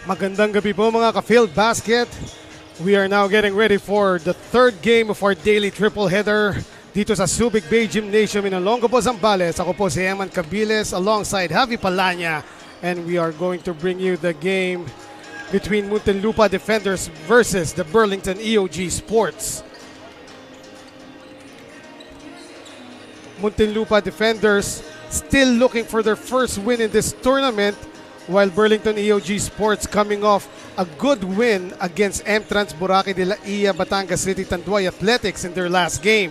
Magandang gabi po mga ka-Filbasket. We are now getting ready for the third game of our daily triple header dito sa Subic Bay Gymnasium in Olongapo, Zambales. Ako po si Eman Cabiles alongside Javi Palanya, and we are going to bring you the game between Muntinlupa Defenders versus the Burlington EOG Sports. Muntinlupa Defenders still looking for their first win in this tournament, while Burlington EOG Sports coming off a good win against M-Trans Boracay de la Ia Batangas City Tanduay Athletics in their last game.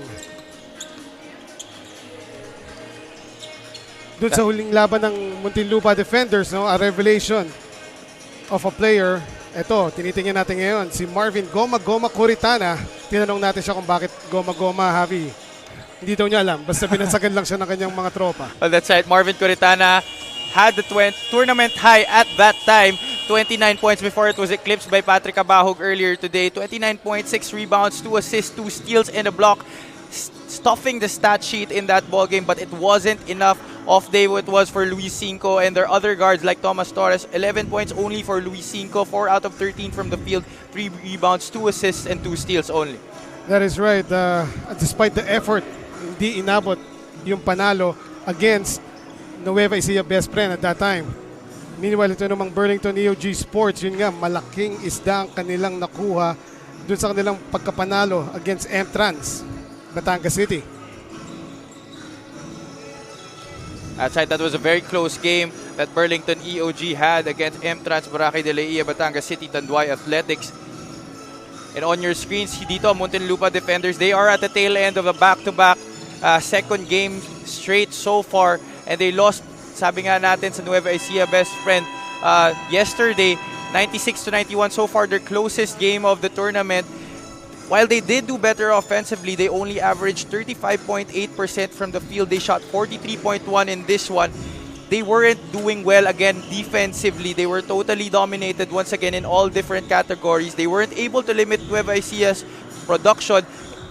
Doon sa huling laban ng Muntinlupa Defenders, no, a revelation of a player. Ito, tinitingnan natin ngayon, si Marvin Goma Coritana. Tinanong natin siya kung bakit Goma, Javi. Hindi daw niya alam, basta binansagan lang siya ng kanyang mga tropa. Well, that's right, Marvin Coritana had the tournament high at that time, 29 points before it was eclipsed by Patrick Abahog earlier today. 29 points, 6 rebounds, 2 assists, 2 steals, and a block, stuffing the stat sheet in that ball game, but it wasn't enough. Off day it was for Luis Cinco and their other guards like Thomas Torres. 11 points only for Luis Cinco, 4 out of 13 from the field, 3 rebounds, 2 assists, and 2 steals only. That is right. Despite the effort, hindi inabot yung panalo against Nueva Ecija best friend at that time. Meanwhile, ito namang Burlington EOG Sports, yun nga, malaking isda ang kanilang nakuha dun sa kanilang pagkapanalo against M-Trans Batangas City. That's right, that was a very close game that Burlington EOG had against M-Trans Boracay de la Ia Batangas City Tanduay Athletics. And on your screens, dito, Muntinlupa Defenders, they are at the tail end of a back-to-back second game straight so far. And they lost, sabi nga natin sa Nueva Ecija best friend, yesterday, 96-91. So far, their closest game of the tournament. While they did do better offensively, they only averaged 35.8% from the field. They shot 43.1 in this one. They weren't doing well again defensively. They were totally dominated once again in all different categories. They weren't able to limit Nueva Ecija's production.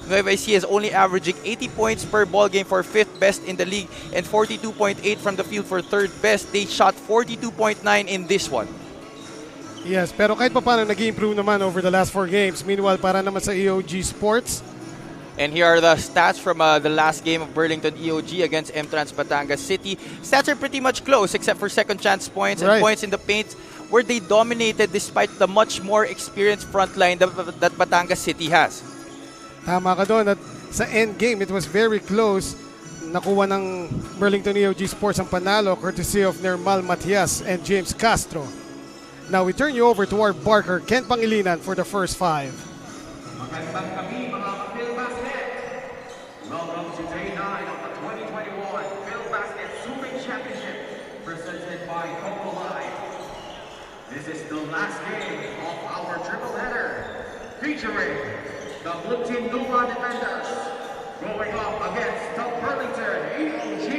Nueva Ecija is only averaging 80 points per ball game for 5th best in the league and 42.8 from the field for 3rd best. They shot 42.9 in this one. Yes, pero kahit pa paano nag-improve naman over the last 4 games. Meanwhile, para naman sa EOG Sports. And here are the stats from the last game of Burlington EOG against M-Trans Batangas City. Stats are pretty much close except for second chance points and points in the paint, where they dominated despite the much more experienced front line that Batangas City has. Tama ka doon. At sa end game, it was very close. Nakuha ng Burlington EOG Sports ang panalo courtesy of Nermal Matias and James Castro. Now we turn you over to our barker, Ken Pangilinan, for the first 5. Magandang gabi mga ka-Filbasket. Welcome to day 9 of the 2021 Filbasket Subic Championship presented by Coco Live. This is the last game of our triple header featuring the Muntinlupa Defenders going up against the Burlington EOG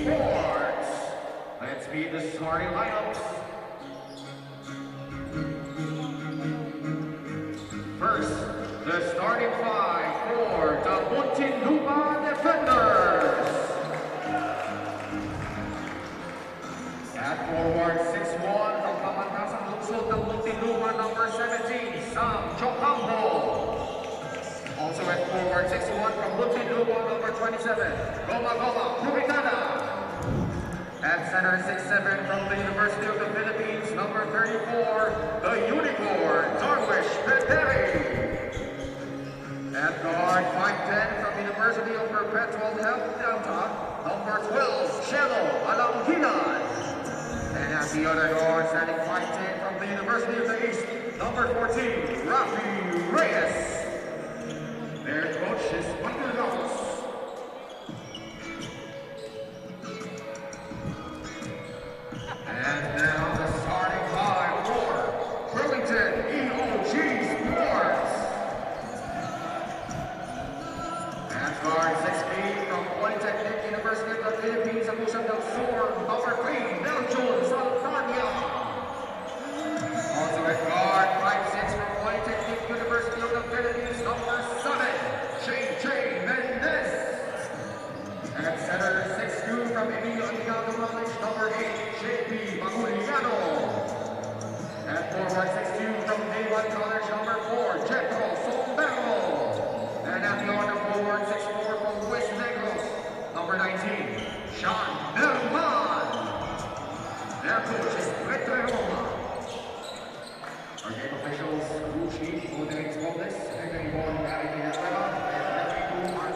Sports. Let's meet the starting lineups. First, the starting 5 for the Muntinlupa Defenders. At forward 6'1" from Pamandasang Luksod ng Muntinlupa, number 17, Sam Chocampo. Also at forward 61 from Muntinlupa, number 27, Goma Coritana. At center 6'7" from the University of the Philippines, number 34, the Unicorn, Darwish Peteri. At guard 5'10" from University of Perpetual Health Delta, number 12, Chelo Alamginan. And at the other guard, standing 5'10" from the University of the East, number 14, Rafi Reyes. Their coach is Michael Ramos. And now the starting 5 for Burlington EOG Sports. At guard 6 feet from Polytechnic University of the Philippines, Agusan del Sur, number 3, Belgium Saltania. Also at guard 5'6" from Polytechnic University of the Philippines, number 7, J.J. Mendez. At center 6'2" from Emilio Antigado College, number 8, J.P. Maguliano. And forward 6'2" from Day 1 College, number 4, Jetro Sombero. And at the other forward 6'4" from West Negros, number 19, Sean Nerman. Their coach is Petre Roma. Our game officials, Ruchi, Udinese Robles,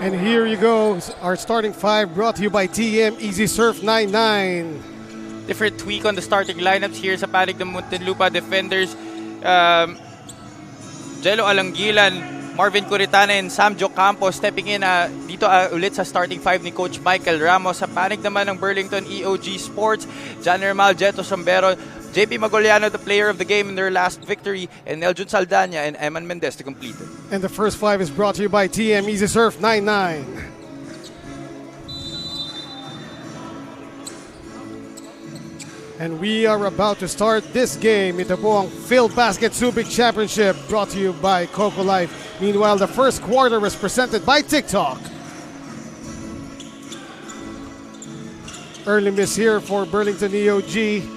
And here you go, our starting five brought to you by TM Easy Surf 99. Different tweak on the starting lineups here sa panig ng Muntinlupa Defenders. Jello Alangilan, Marvin Curitana, and Samjo Campos stepping in dito ulit sa starting five ni Coach Michael Ramos. Sa panig naman ng Burlington EOG Sports, John Hermal, Jeto Sombero, JP Magoliano, the player of the game in their last victory, and Neljun Saldana and Eman Mendez to complete it. And the first five is brought to you by TM Easy Surf 99. And we are about to start this game. Ito po ang Filbasket Subic Championship brought to you by Coco Life. Meanwhile, the first quarter was presented by TikTok. Early miss here for Burlington EOG.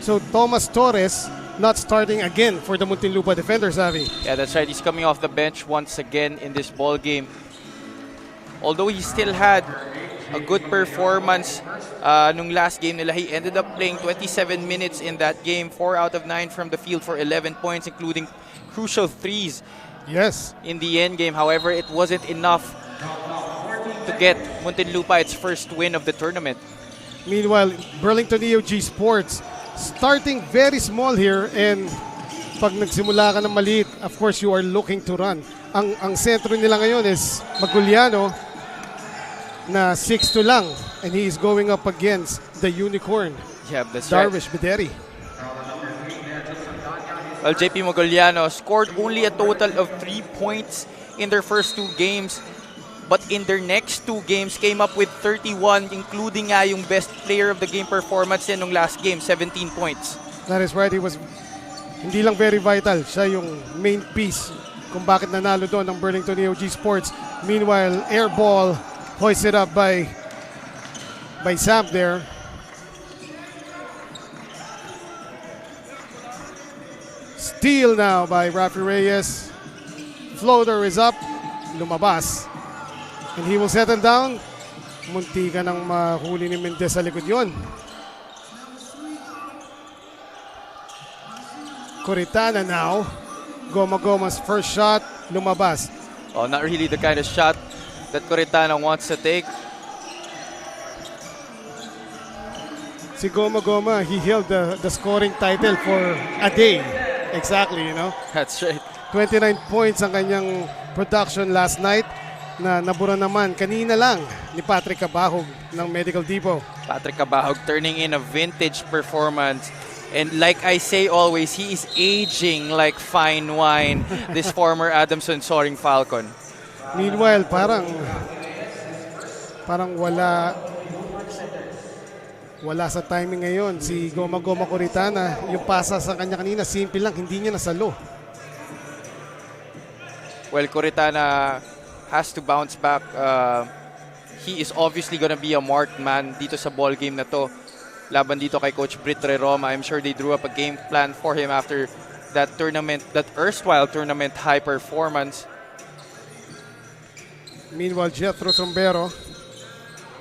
So Thomas Torres not starting again for the Muntinlupa Defenders, Avi. Yeah, that's right. He's coming off the bench once again in this ball game. Although he still had a good performance nung last game nila, he ended up playing 27 minutes in that game, 4 out of 9 from the field for 11 points, including crucial threes. Yes. In the end game, however, it wasn't enough to get Muntinlupa its first win of the tournament. Meanwhile, Burlington EOG Sports starting very small here, and pag nagsimula ka ng maliit, of course you are looking to run. Ang sentro nila ngayon is Maguliano na 6'2" lang, and he is going up against the unicorn, Yeah, that's Darvish Bideri. Well, JP Maguliano scored only a total of 3 points in their first 2 games, but in their next 2 games came up with 31, including yung best player of the game performance nung last game, 17 points. That is right, he was hindi lang very vital, siya yung main piece kung bakit nanalo doon ng Burlington EOG Sports. Meanwhile, air ball hoisted up by Sam there. Steal now by Rafi Reyes. Floater is up, lumabas. And he will settle down. Munti ka nang mahuli ni Mendez sa likod yun. Curitana now. Goma's first shot, lumabas. Oh, not really the kind of shot that Curitana wants to take. Si Goma, he held the scoring title for a day. Exactly, you know. That's right. 29 points ang kanyang production last night, na nabura naman kanina lang ni Patrick Cabahog ng Medical Depot. Patrick Cabahog turning in a vintage performance. And like I say always, he is aging like fine wine, this former Adamson soaring Falcon. Meanwhile, parang wala sa timing ngayon si Goma Curitana. Yung pasa sa kanya kanina, simple lang, hindi niya nasalo. Well, Curitana has to bounce back. He is obviously gonna be a marked man dito sa ball game na to. Laban dito kay Coach Petre Roma. I'm sure they drew up a game plan for him after that tournament, that erstwhile tournament high performance. Meanwhile, Jethro Sombero,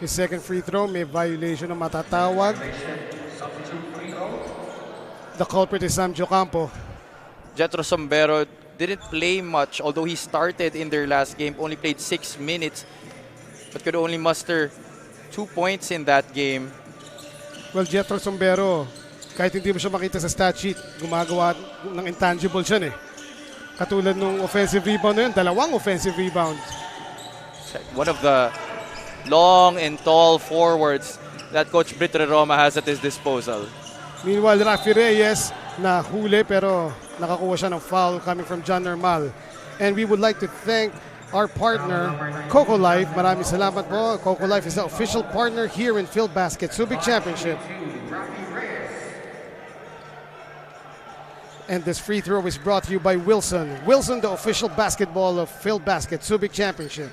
his second free throw, may violation na matatawag. The culprit is Samjo Campo. Jethro Sombero didn't play much, although he started in their last game, only played 6 minutes, but could only muster 2 points in that game. Well, Jethro Sombero, kahit hindi mo siya makita sa stat sheet, gumagawa ng intangible siya eh. Katulad nung offensive rebound na yun, 2 offensive rebounds. One of the long and tall forwards that Coach Petre Roma has at his disposal. Meanwhile, Rafi Reyes na huli pero nakakuha siya ng foul coming from John Normal. And we would like to thank our partner, Coco Life. Maraming salamat po. Coco Life is the official partner here in Filbasket Subic Championship. And this free throw is brought to you by Wilson. Wilson, the official basketball of Filbasket Subic Championship.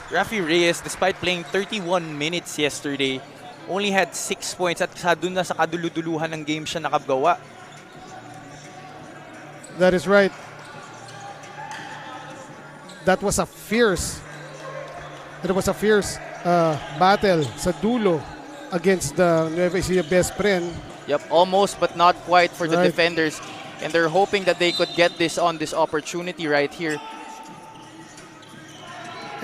Rafi Reyes, despite playing 31 minutes yesterday, only had 6 points at doon na sa kaduluduluhan ng game siya nakagawa. That is right. That was a fierce battle sa dulo against the Nueva Ecija best friend. Yep, almost but not quite for the Right. defenders. And they're hoping that they could get this on this opportunity right here.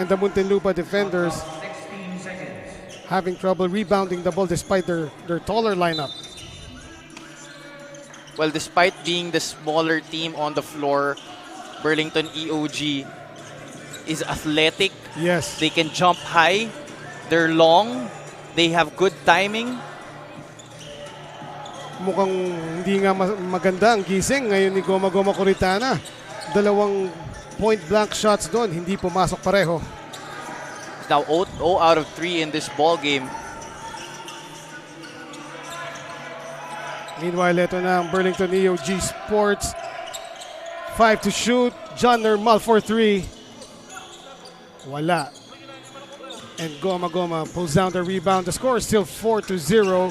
And the Muntinlupa Defenders 16 seconds. having trouble rebounding the ball despite their taller lineup. Well, despite being the smaller team on the floor, Burlington EOG is athletic. Yes. They can jump high. They're long. They have good timing. Mukhang hindi nga maganda ang gising ngayon ni Goma Coritana. 2 point blank shots doon, hindi pumasok pareho. It's now 0 out of 3 in this ball game. Meanwhile, ito na ang Burlington EOG Sports. 5 to shoot. John Normal for 3. Wala. And Goma pulls down the rebound. The score is still 4-0.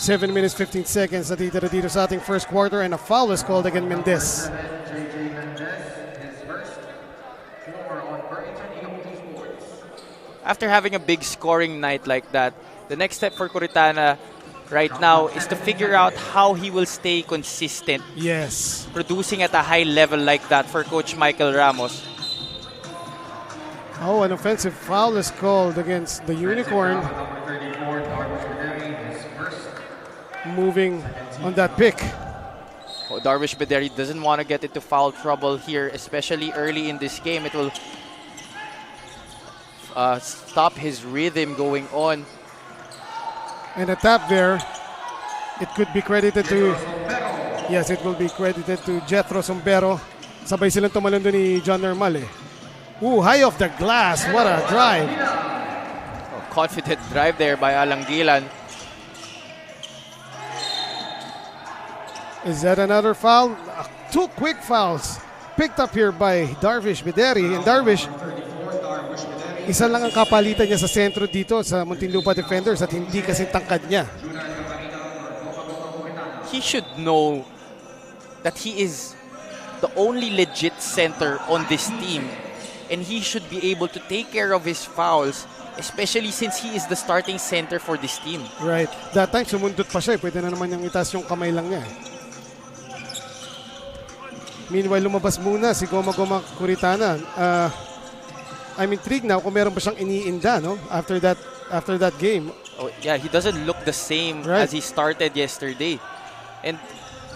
7 minutes, 15 seconds natitira dito sa ating first quarter, and a foul is called against Mendez. JJ Mendez, his first floor on Burlington EOG Sports. After having a big scoring night like that, the next step for Coritana right now is to figure out how he will stay consistent, Yes. producing at a high level like that for Coach Michael Ramos. Oh, an offensive foul is called against the Unicorn, Number 34, Darvish Bederi, his first. moving on that pick. Oh, Darvish Bederi doesn't want to get into foul trouble here, especially early in this game. It will stop his rhythm going on. And a tap there. It could be credited to, yes, it will be credited to Jethro Sombero. Sabay silang tumalon doon ni John Normal eh. Ooh, high off the glass. What a drive. Oh, confident drive there by Alangilan. Is that another foul? 2 quick fouls picked up here by Darvish Bederi. And Darvish, isa lang ang kapalitan niya sa sentro dito sa Muntinlupa Defenders at hindi kasi tangkad niya. He should know that he is the only legit center on this team, and he should be able to take care of his fouls, especially since he is the starting center for this team. Right. That time sumundot pa siya. Pwede na naman niyang itaas yung kamay lang niya. Meanwhile, lumabas muna si Goma Coritana. I'm intrigued now kung meron ba siyang iniinda, no? After that game. Oh, yeah, he doesn't look the same Right. as he started yesterday. And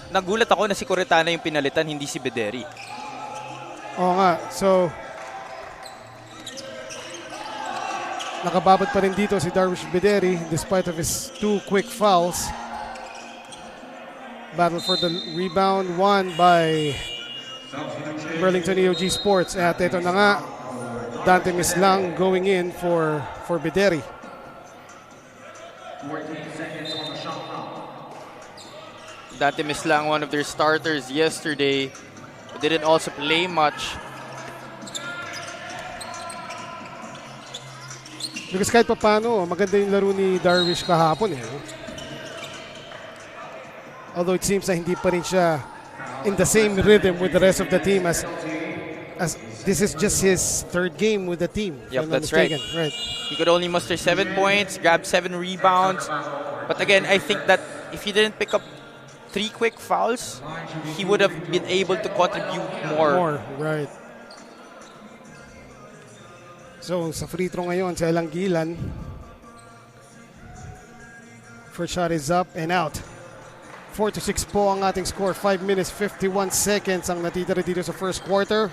nagulat ako na si Coritana yung pinalitan, hindi si Bederi. Oo nga. So, nakababad pa rin dito si Darvish Bederi despite of his 2 quick fouls. Battle for the rebound won by Burlington EOG Sports. At ito na nga, Dante Mislang going in for Bederi. 14 seconds on the shot clock. Dante Mislang, one of their starters yesterday, didn't also play much. Because kahit pa paano, maganda yung laro ni Darvish kahapon eh. Although it seems na hindi pa rin siya in the same rhythm with the rest of the team as this is just his 3rd game with the team. if Yep, I'm not that's right. mistaken. He could only muster 7 points, grab 7 rebounds. But again, I think that if he didn't pick up 3 quick fouls, he would have been able to contribute more. Right. So, sa free throw ngayon, sa Alangilan. First shot is up and out. 4-6 po ang ating score. 5 minutes, 51 seconds ang natitira dito sa first quarter.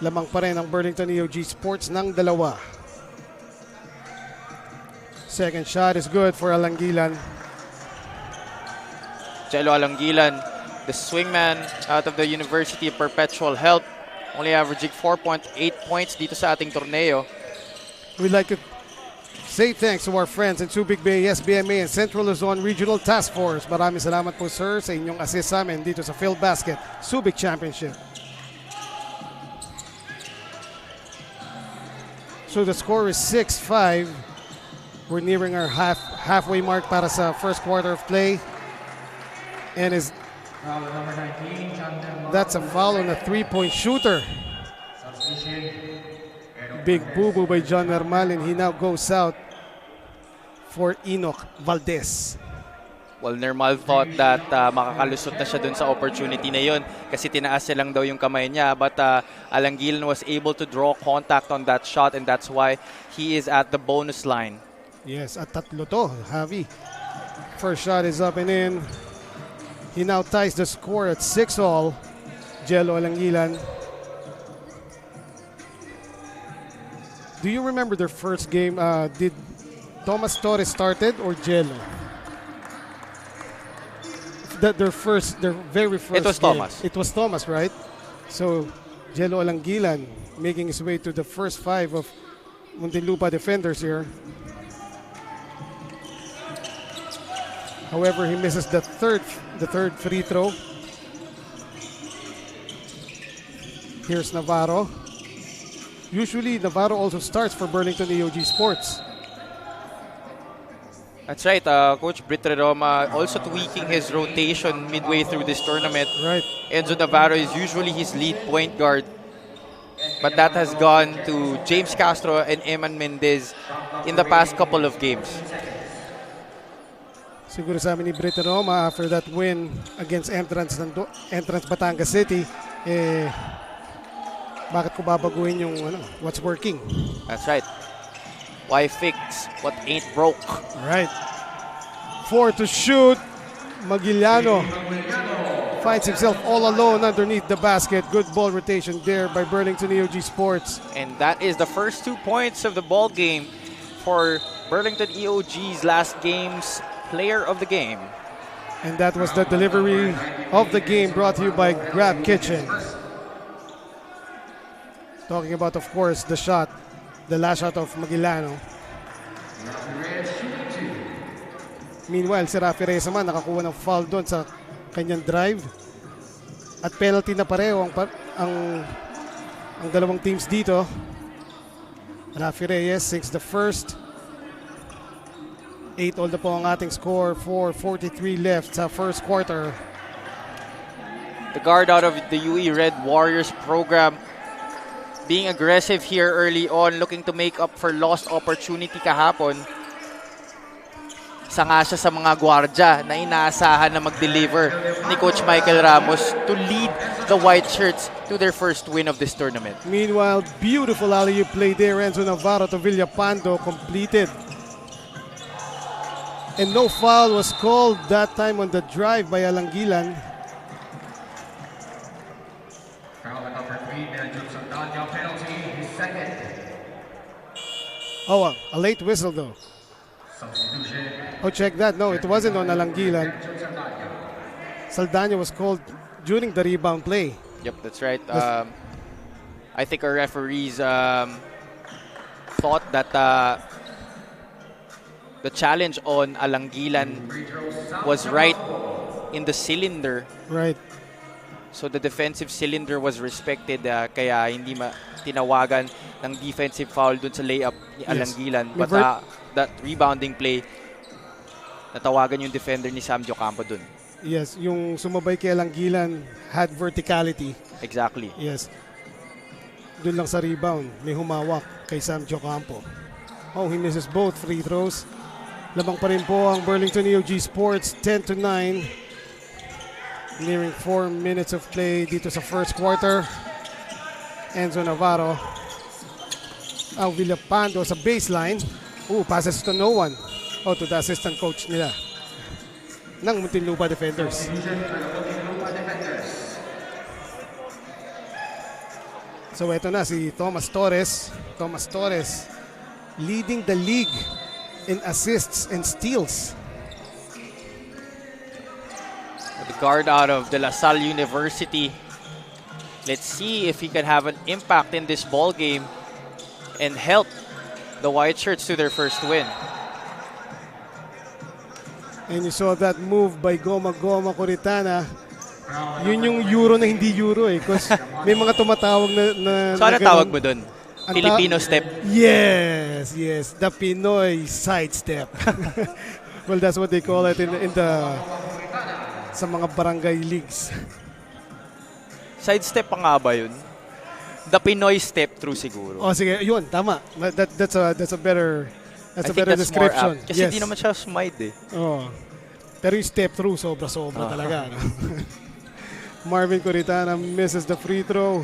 Lamang pa rin ang Burlington EOG Sports ng 2. Second shot is good for Alangilan. Jello Alangilan, the swingman out of the University of Perpetual Health, only averaging 4.8 points dito sa ating torneo. We'd like to say thanks to our friends in Subic Bay, SBMA, and Central Luzon Regional Task Force. Maraming salamat po, sir, sa inyong assist sa amin dito sa Filbasket Subic Championship. So the score is 6-5. We're nearing our halfway mark para sa first quarter of play. And Foul number 19, John Del That's a foul on a three-point shooter. Substitution. Big boo-boo by John Normal, and he now goes out for Enoch Valdez. Well, Nermal thought that makakalusot na siya dun sa opportunity na yun kasi tinaas niya lang daw yung kamay niya, but Alangilan was able to draw contact on that shot, and that's why he is at the bonus line. Yes, at tatlo to, Javi. First shot is up and in. He now ties the score at 6-all. Jello Alangilan. Do you remember their first game? Did Thomas Torres started or Jello? Their very first It was game. Thomas. It was Thomas, right? So, Jello Alangilan making his way to the first five of Muntinlupa Defenders here. However, he misses the third free throw. Here's Navarro. Usually, Navarro also starts for Burlington EOG Sports. That's right. Coach Brit Roma also tweaking his rotation midway through this tournament. Right. Enzo Navarro is usually his lead point guard, but that has gone to James Castro and Eman Mendez in the past couple of games. Siguro sa amin ni Brit Roma after that win against Entrance Batangas City, bakit ko babaguhin yung what's working? That's right. Why fix what ain't broke? Right. 4 to shoot. Magiliano finds himself all alone underneath the basket. Good ball rotation there by Burlington EOG Sports. And that is the first 2 points of the ball game for Burlington EOG's last game's player of the game. And that was the delivery of the game brought to you by Grab Kitchen. Talking about, of course, the last shot of Magiliano. Meanwhile, si Rafi Reyes naman nakakuha ng foul doon sa kanyang drive. At penalty na pareho ang dalawang teams dito. Rafi Reyes sinks the first. 8-all na po ang ating score, 4:43 left sa first quarter. The guard out of the UE Red Warriors program being aggressive here early on, looking to make up for lost opportunity kahapon. Isa nga siya sa mga gwardya na inaasahan na mag-deliver ni Coach Michael Ramos to lead the White Shirts to their first win of this tournament. Meanwhile, beautiful alley-oop play there. Enzo Navarro to Villapando completed. And no foul was called that time on the drive by Alangilan. Foul number 3, Benjamin Sandanya, penalty, his second. Oh, a late whistle though. Substitution. Oh, check that. No, it wasn't on Alangilan. Saldana was called during the rebound play. Yep, that's right. I think our referees thought that the challenge on Alangilan was right in the cylinder. Right. So the defensive cylinder was respected, kaya hindi tinawagan ng defensive foul dun sa layup ni Alangilan. Yes. But that rebounding play, natawagan yung defender ni Sam Jocampo dun. Yes, yung sumabay kay Alangilan had verticality. Exactly. Yes. Doon lang sa rebound, may humawak kay Sam Jocampo. Oh, he misses both free throws. Lamang pa rin po ang Burlington EOG Sports, 10-9. Nearing 4 minutes of play dito sa first quarter. Enzo Navarro. Villapando sa baseline. Passes to no one. To the assistant coach nila ng Muntinlupa Defenders. So eto na si Thomas Torres. Thomas Torres leading the league in assists and steals. The guard out of De La Salle University. Let's see if he can have an impact in this ball game and help the White Shirts to their first win. And you saw that move by Goma Coritana. Yun yung Euro na hindi Euro because may mga tumatawag na so ano tawag mo dun? Filipino step? Yes. The Pinoy side step. Well, that's what they call it in the sa mga barangay leagues. Sidestep pa nga ba yun? The Pinoy step through siguro. Oh, sige, yun, tama. That's a better description. More apt. Kasi hindi naman siya smite eh. Oh. Pero yung step through, sobra talaga. No? Marvin Coritana misses the free throw.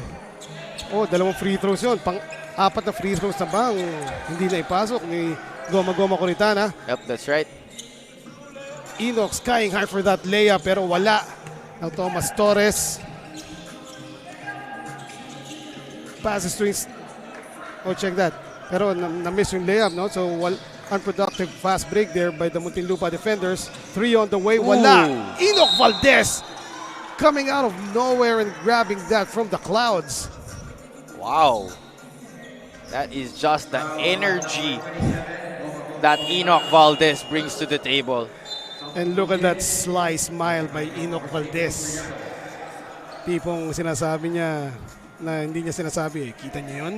Oh, 2 free throws yun. Pang-4 na free throws na bang hindi na ipasok ni Goma Coritana. Yep, that's right. Enoch skying high for that layup pero wala. Now Thomas Torres. Passes to his... Oh, check that. Pero na-miss yung layup, no? So, unproductive fast break there by the Muntinlupa Defenders. 3 on the way, wala. Ooh. Enoch Valdez coming out of nowhere and grabbing that from the clouds. Wow. That is just the energy that Enoch Valdez brings to the table. And look at that sly smile by Enoch Valdez. Tipong sinasabi niya na hindi niya sinasabi, kita niyo yun?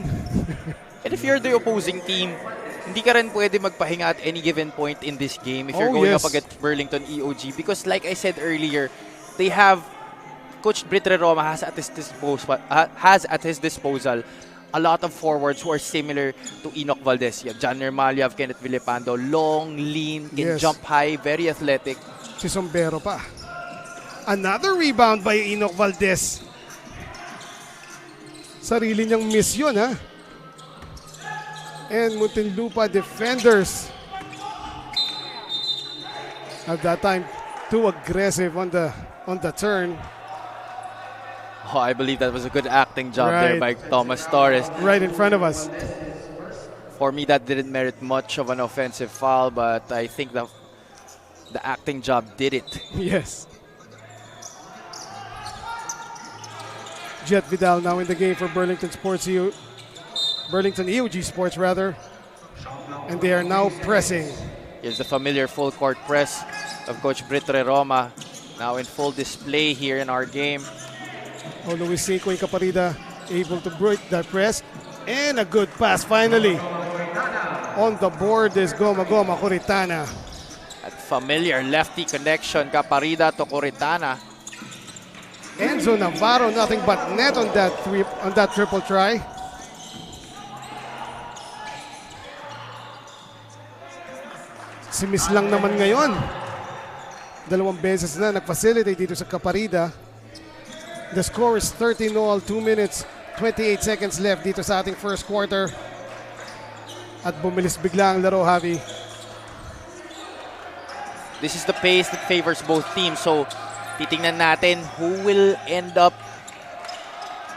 And if you're the opposing team, hindi ka rin pwede magpahinga at any given point in this game if you're going up against Burlington EOG. Because like I said earlier, they have, Coach Britre Roma has at his disposal a lot of forwards who are similar to Enoch Valdez. You have John Nermal, you have Kenneth Villepando, long, lean, can jump high, very athletic. Si Sombero pa. Another rebound by Enoch Valdez. Sarili niyang miss yun, ha? And Muntinlupa Defenders at that time too aggressive on the turn. Oh, I believe that was a good acting job there by Thomas Torres. Right in front of us. For me, that didn't merit much of an offensive foul, but I think the acting job did it. Yes. Jet Vidal now in the game for Burlington EOG Sports rather. And they are now pressing. Here's the familiar full court press of Coach Britre Roma. Now in full display here in our game. Oh, Luis Cinco and Caparida able to break that press. And a good pass finally. On the board is Goma Coritana. That familiar lefty connection, Caparida to Coritana. Enzo Navarro, nothing but net on that triple try. Si Miss lang naman ngayon. 2 beses na nag-facilitate dito sa Caparida. The score is 13-all, 2 minutes, 28 seconds left dito sa ating first quarter. At bumilis bigla ang laro, Javi. This is the pace that favors both teams. So, titingnan natin who will end up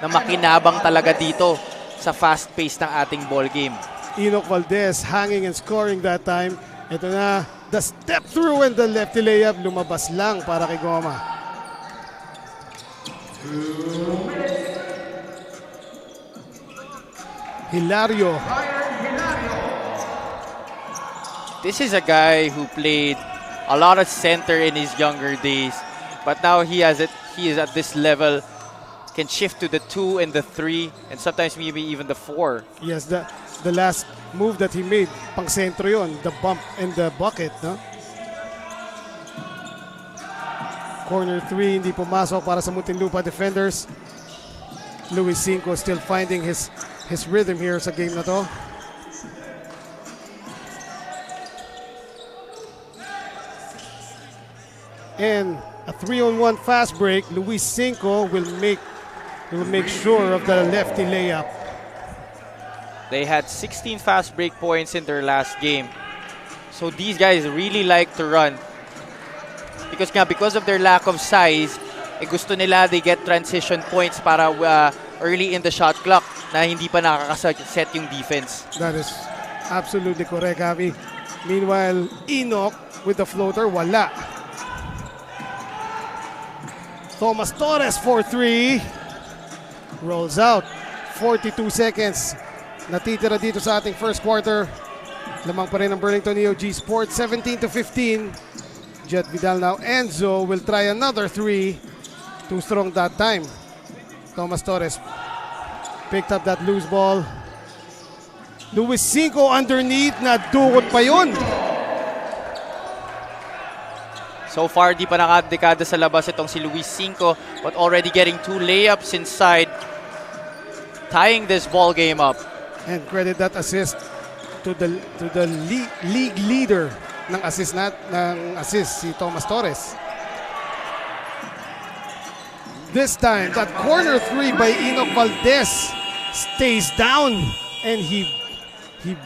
na makinabang talaga dito sa fast pace ng ating ball game. Enoch Valdez hanging and scoring that time. Ito na, the step through and the lefty layup. Lumabas lang para kay Goma. Hilario. This is a guy who played a lot of center in his younger days, but now he is at this level, can shift to the 2 and the 3, and sometimes maybe even the 4. Yes, the last move that he made, pang sentro yun, the bump and the bucket, no? Corner 3, hindi pumasok para sa Muntinlupa Defenders. Luis Cinco still finding his rhythm here sa game na to. And a 3-on-1 fast break. Luis Cinco will make sure of the lefty layup. They had 16 fast break points in their last game. So these guys really like to run. Because of their lack of size, gusto nila they get transition points para early in the shot clock na hindi pa nakakaset yung defense. That is absolutely correct, Javi. Meanwhile, Enoch with the floater, wala. Thomas Torres for 3. Rolls out. 42 seconds. Natitira dito sa ating first quarter. Lamang pa rin ang Burlington EOG Sports. 17-15. Jet Vidal now. Enzo will try another 3. Too strong that time. Thomas Torres picked up that loose ball. Luis Cinco underneath. Nadukot pa yun. So far, di pa nakadekada sa labas itong si Luis Cinco, but already getting 2 layups inside, tying this ball game up. And credit that assist to the league leader ng assist si Thomas Torres. This time, that corner 3 by Enoch Valdez stays down and he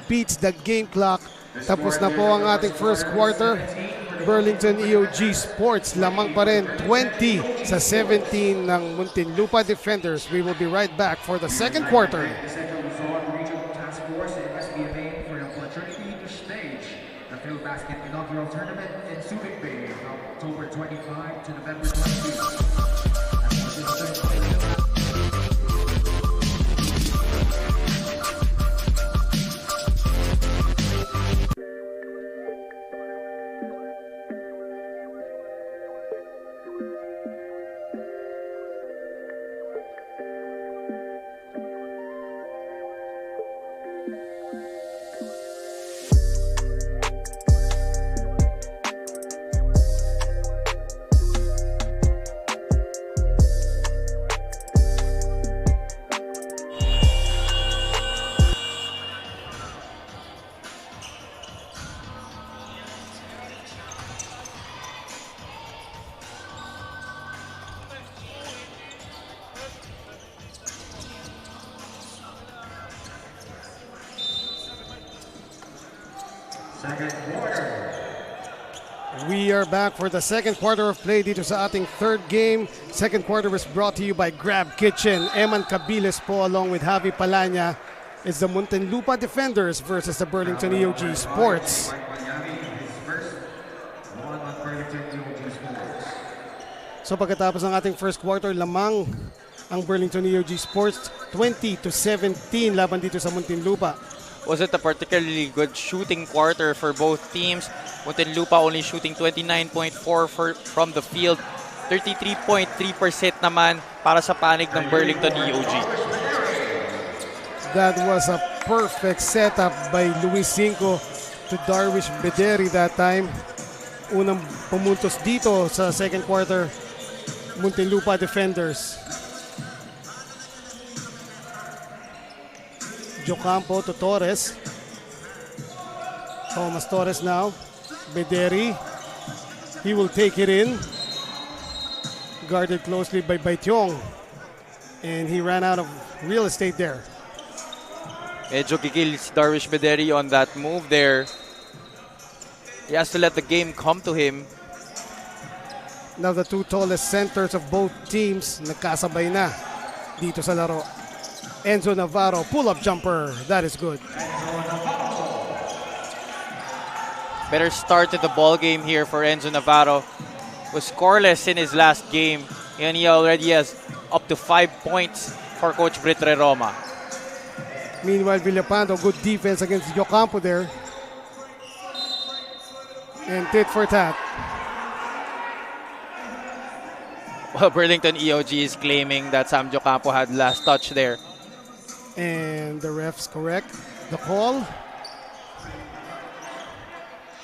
beats the game clock. Tapos na po ang ating first quarter. Burlington EOG Sports lamang pa rin 20-17 ng Muntinlupa Defenders. We will be right back for the second quarter. Regional Task Force and SBMA for an opportunity to stage the Filbasket inaugural tournament in Subic Bay from October 25 to November 22. We are back for the second quarter of play dito sa ating third game. Second quarter is brought to you by Grab Kitchen. Eman Cabiles po along with Javi Palanya. It's the Muntinlupa Defenders versus the Burlington EOG Sports. So pagkatapos ng ating first quarter, lamang ang Burlington EOG Sports 20-17 laban dito sa Muntinlupa. Was it a particularly good shooting quarter for both teams? Muntinlupa only shooting 29.4% from the field, 33.3% naman para sa panig ng Burlington EOG. That was a perfect setup by Luis Cinco to Darwish Bederi that time. Unang pumuntos dito sa second quarter, Muntinlupa Defenders. Jocampo to Torres. Thomas Torres now. Bederi. He will take it in. Guarded closely by Baitiong. And he ran out of real estate there. Medyo gigil si Darwish Bederi on that move there. He has to let the game come to him. Now the two tallest centers of both teams nagkasabay na dito sa laro. Enzo Navarro, pull-up jumper. That is good. Better start to the ball game here for Enzo Navarro. Was scoreless in his last game, and he already has up to 5 points for Coach Britre Roma. Meanwhile, Villapando, good defense against Jocampo there. And tit for tat. Well, Burlington EOG is claiming that Sam Jocampo had last touch there. And the ref's correct. The call.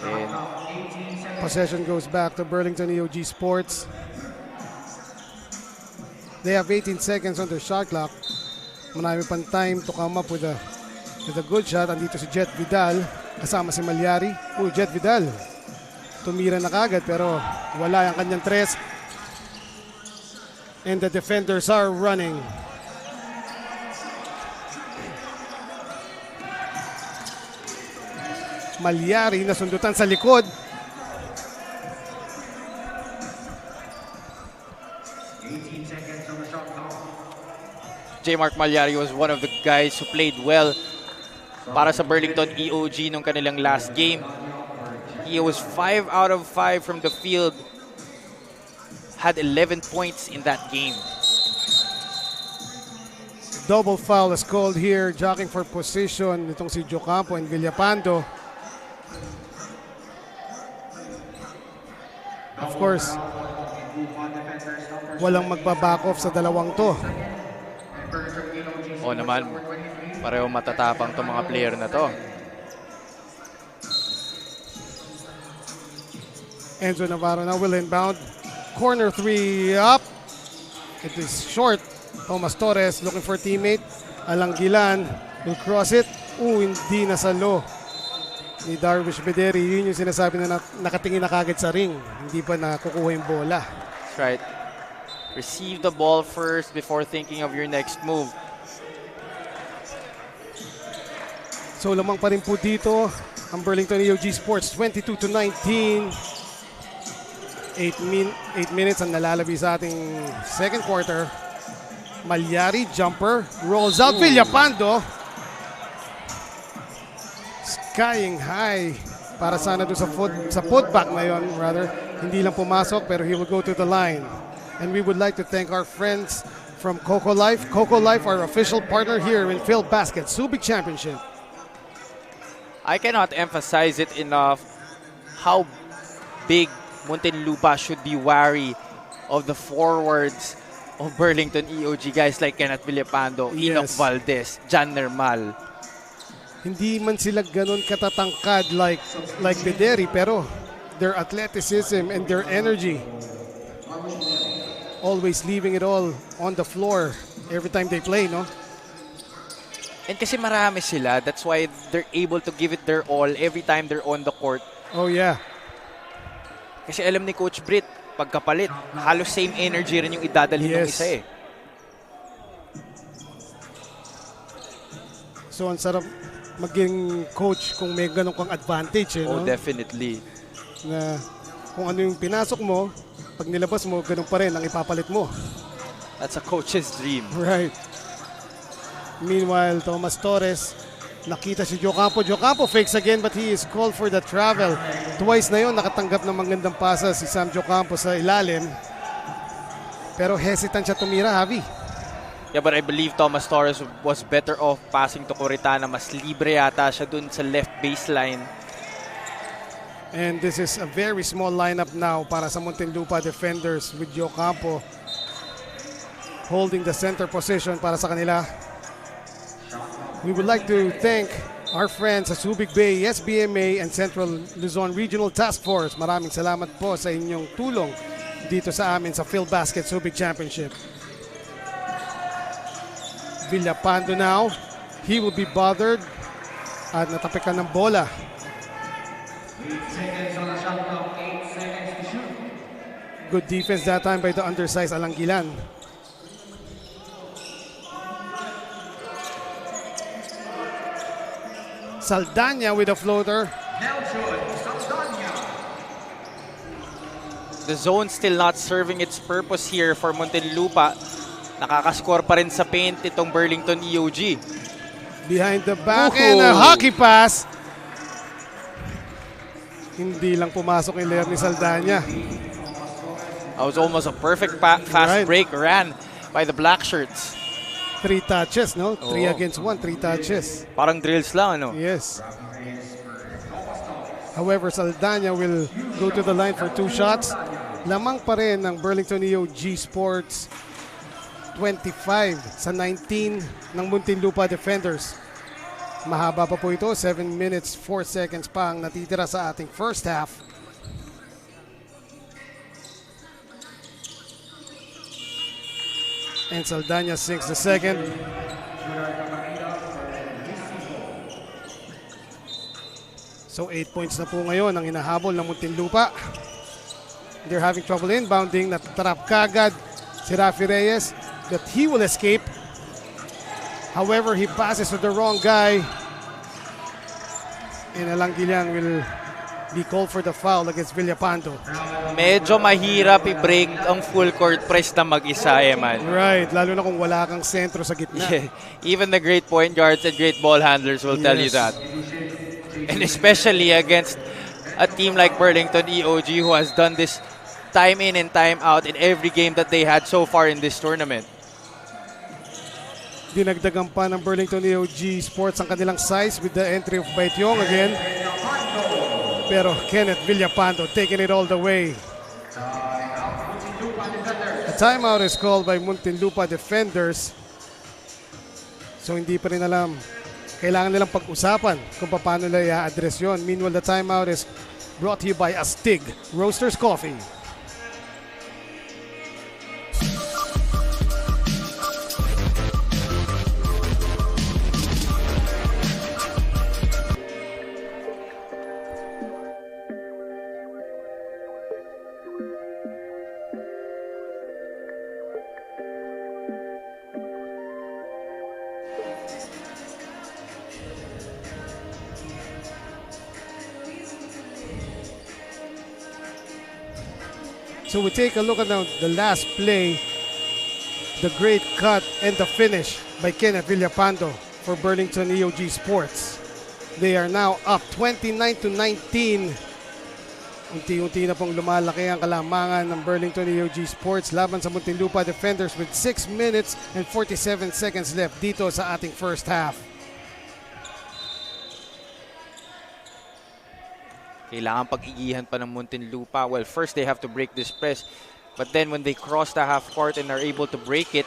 And Possession goes back to Burlington EOG Sports. They have 18 seconds on their shot clock. Marami pang time to come up with a good shot. Andito si Jet Vidal kasama si Malyari. Jet Vidal. Tumira na kagad pero wala yung kanyang tres. And the defenders are running. Malyari nasundutan sa likod. J. Mark Malyari was one of the guys who played well para sa Burlington EOG nung kanilang last game. He was 5 out of 5 from the field. Had 11 points in that game. Double foul is called here. Jockeying for position itong si Jocampo and Villapando. Of course, walang magbaback off sa dalawang to. O naman, pareho matatapang itong mga player na to. Enzo Navarro now will inbound. Corner 3 up. It is short. Thomas Torres looking for teammate. Alangilan will cross it. Hindi na sa low ni Darvish Bederi. Yun yung sinasabi na nakatingin na kagad sa ring. Hindi pa nakukuha yung bola. That's right. Receive the ball first before thinking of your next move. So lamang pa rin po dito ang Burlington EOG Sports, 22-19. 8 minutes ang nalalabi sa ating second quarter. Malyari, jumper, rolls out. Villapando. Skying high. Para sana doon sa putback na yun, rather. Hindi lang pumasok, pero he will go to the line. And we would like to thank our friends from Coco Life. Coco Life, our official partner here in Filbasket Subic Championship. I cannot emphasize it enough how big Muntinlupa should be wary of the forwards of Burlington EOG, guys like Kenneth Villapando, Enoch Valdez, Jan Nermal. Hindi man sila ganun katatangkad like Bederi, pero their athleticism and their energy, always leaving it all on the floor every time they play, no? And kasi marami sila, that's why they're able to give it their all every time they're on the court. Oh yeah. Kasi alam ni Coach Britt, pagkapalit, halos same energy rin yung idadalhin ng isa eh. So ang sarap maging coach kung may ganun kang advantage eh, Oh, no? definitely. Na kung ano yung pinasok mo, pag nilabas mo, ganun pa rin ang ipapalit mo. That's a coach's dream. Right. Meanwhile, Thomas Torres, nakita si Jocampo. Jocampo fakes again but he is called for the travel. Twice na yun, nakatanggap ng magandang pasa si Sam Jocampo sa ilalim. Pero hesitant siya tumira, Javi. Yeah, but I believe Thomas Torres was better off passing to Coritana. Mas libre yata siya dun sa left baseline. And this is a very small lineup now para sa Muntinlupa Defenders with Jocampo holding the center position para sa kanila. We would like to thank our friends sa Subic Bay, SBMA, and Central Luzon Regional Task Force. Maraming salamat po sa inyong tulong dito sa amin sa Filbasket Subic Championship. Villapando now. He will be bothered at natapikan ng bola. 8 seconds on the shot clock, 8 seconds to shoot. Good defense that time by the undersized Alangilan. Saldana with a floater. The zone still not serving its purpose here for Muntinlupa. Nakakascore pa rin sa paint itong Burlington EOG. Behind the back and a hockey pass. Hindi lang pumasok yung layup ni Saldana. That was almost a perfect fast break ran by the black shirts. 3 touches, no? 3 against 1, 3 touches. Parang drills lang, ano? Yes. However, Saldana will go to the line for 2 shots. Lamang pa rin ng Burlington EOG Sports. 25 sa 19 ng Muntinlupa Defenders. Mahaba pa po ito, 7 minutes, 4 seconds pa ang natitira sa ating first half. And Saldana sinks the second. So 8 points na po ngayon ang hinahabol ng Muntinlupa. They're having trouble inbounding. Natatrap kagad si Rafi Reyes, but he will escape. However, he passes to the wrong guy. And Alangilan will be called for the foul against Villapando. Medyo mahirap i-break ang full court press na mag-isa, man. Right, lalo na kung wala kang sentro sa gitna. Yeah. Even the great point guards and great ball handlers will tell you that. And especially against a team like Burlington EOG who has done this time in and time out in every game that they had so far in this tournament. Dinagdagan pa ng Burlington EOG Sports ang kanilang size with the entry of Baityong again. Pero Kenneth Villapando taking it all the way. A timeout is called by Muntinlupa Defenders. So hindi pa rin alam. Kailangan nilang pag-usapan kung paano nila i-address yun. Meanwhile, the timeout is brought to you by Astig Roasters Coffee. So we take a look at the last play, the great cut and the finish by Kenneth Villapando for Burlington EOG Sports. They are now up 29-19. Unti-unti na pong lumalaki ang kalamangan ng Burlington EOG Sports laban sa Muntinlupa Defenders with 6 minutes and 47 seconds left dito sa ating first half. Kailangan pag-igihan pa ng Muntinlupa. Well, first they have to break this press. But then when they cross the half court and are able to break it,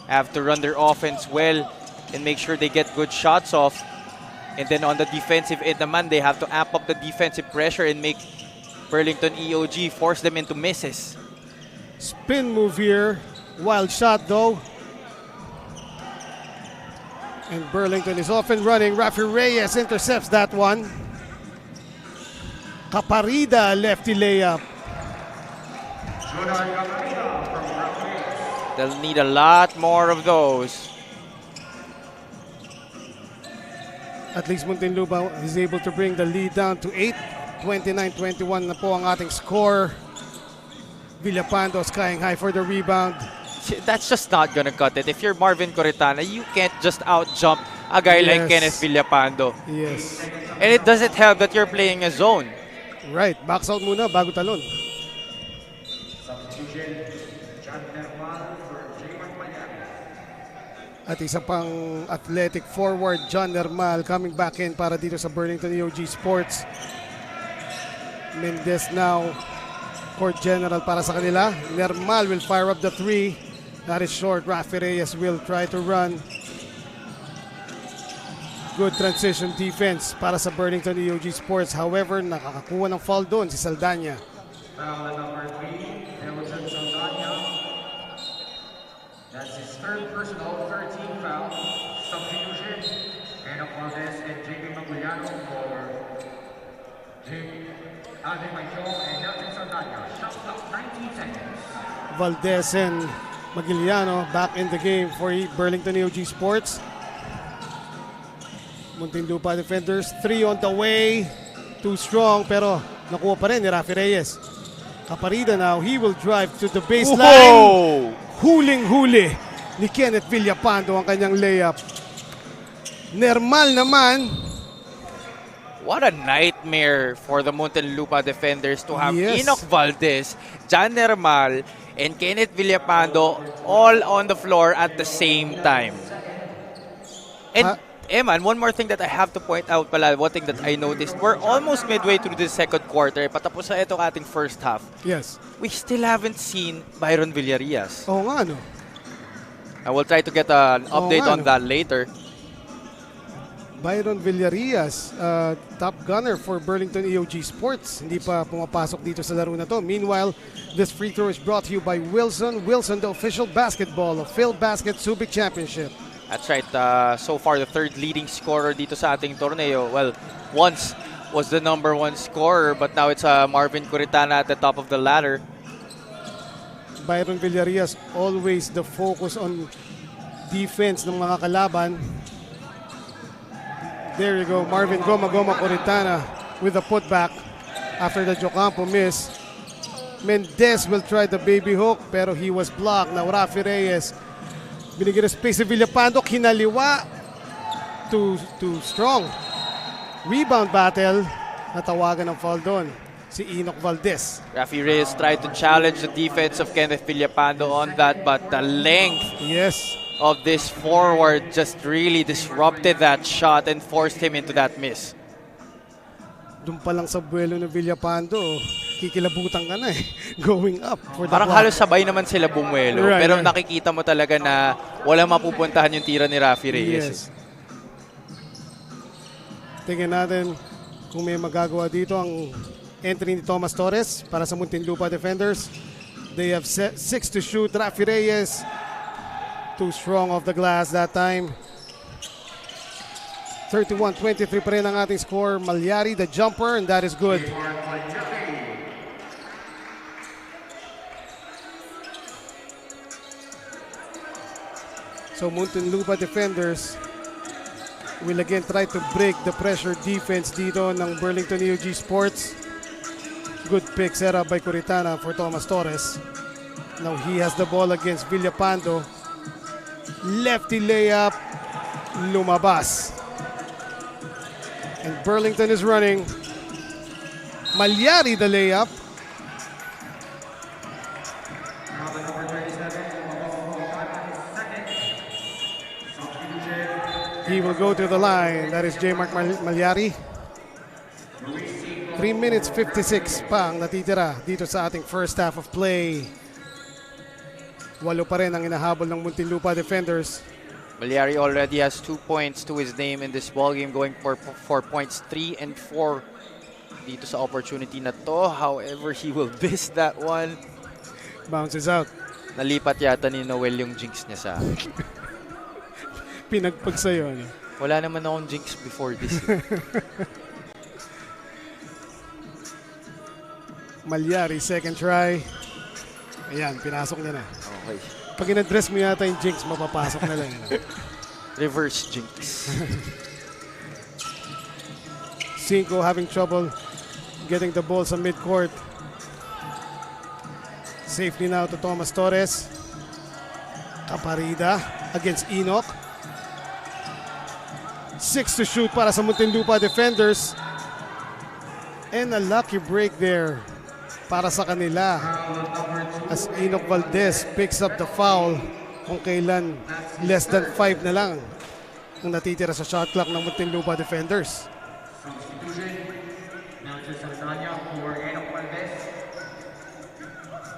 have to run their offense well and make sure they get good shots off. And then on the defensive end naman, they have to amp up the defensive pressure and make Burlington EOG force them into misses. Spin move here. Wild shot though. And Burlington is off and running. Rafi Reyes intercepts that one. Caparida lefty layup. They'll need a lot more of those. At least Muntinlupa is able to bring the lead down to 8. 29-21 na po ang ating score. Villapando skying high for the rebound. That's just not gonna cut it. If you're Marvin Coretana, you can't just out-jump a guy like Kenneth Villapando. Yes. And it doesn't help that you're playing a zone. Right. Box out muna bago talon. At isa pang athletic forward, John Nermal, coming back in para dito sa Burlington EOG Sports. Mendez now court general para sa kanila. Nermal will fire up the three. That is short. Rafi Reyes will try to run. Good transition defense para sa Burlington EOG Sports. However, nakakakuha ng foul doon si Saldana. Foul number 3, Hamilton Saldana. That's his third personal, 13 foul. Substitution. Enoch Valdez and JP Maguliano for Ade Mayo and Nelson Saldana. Shot clock 19 seconds. Valdez and Maguiliano back in the game for Burlington EOG Sports. Muntinlupa Defenders, 3 on the way. Too strong, pero nakuha pa rin ni Rafi Reyes. Caparida now, he will drive to the baseline. Huling-huli ni Kenneth Villapando ang kanyang layup. Nermal naman. What a nightmare for the Muntinlupa Defenders to have Yes. Enoch Valdez, Jan Nermal, and Kenneth Villapando all on the floor at the same time. And Eman, one more thing that I have to point out pala, one thing that I noticed, we're almost midway through the second quarter, patapos na itong ating first half. Yes. We still haven't seen Byron Villarias. Oo nga, no? I will try to get an update nga, on no? that later. Byron Villarias, top gunner for Burlington EOG Sports. Hindi pa pumapasok dito sa laro na to. Meanwhile, this free throw is brought to you by Wilson. Wilson, the official basketball of Filbasket Subic Championship. That's right. So far, the third leading scorer dito sa ating torneo. Well, once was the number 1 scorer, but now it's Marvin Coretana at the top of the ladder. Byron Villarias, always the focus on defense ng mga kalaban. There you go, Marvin Goma Coretana with the putback after the Jocampo miss. Mendez will try the baby hook, pero he was blocked. Now Rafi Reyes, binigyan ng space si Villapando, kinaliwa. Too strong. Rebound battle, natawagan ng foul doon si Enoch Valdez. Rafi Reyes tried to challenge the defense of Kenneth Villapando on that, but the length of this forward just really disrupted that shot and forced him into that miss. Doon pa lang sa buwelo ng Villapando, kikilabutan ka na eh. Going up for the Parang block. halos sabay naman sila bumuelo. Right, pero right. nakikita mo talaga na walang mapupuntahan yung tira ni Rafi Reyes. Yes. Tingnan natin kung may magagawa dito ang entry ni Thomas Torres para sa Muntinlupa Defenders. They have 6 to shoot. Rafi Reyes, too strong off the glass that time. 31-23 pa rin ang ating score. Malyari the jumper, and that is good. So Muntinlupa Defenders will again try to break the pressure defense dito ng Burlington EOG Sports. Good pick set up by Curitana for Thomas Torres. Now he has the ball against Villapando. Lefty layup, lumabas. And Burlington is running. Malyari the layup. He will go to the line. That is J. Mark Malyari. 3 minutes 56 pa ang natitira dito sa ating first half of play. 8 pa rin ang inahabol ng Muntinlupa Defenders. Malyari already has 2 points to his name in this ballgame, going for 4 points, 3 and 4 dito sa opportunity na to. However, he will miss that one. Bounces out. Nalipat yata ni Noel yung jinx niya sa akin. Pinagpag sa'yo. Ano? Wala naman akong jinx before this. Malyari, second try. Ayan, pinasok niya na. Okay. Pag in-address mo yata yung jinx, mapapasok na lang. Reverse jinx. Cinco having trouble getting the ball sa midcourt. Safely now to Thomas Torres. Caparida against Enoch. 6 to shoot para sa Muntinlupa Defenders. And a lucky break there para sa kanila as Enoch Valdez picks up the foul kung kailan less than 5 na lang ang natitira sa shot clock ng Muntinlupa Defenders.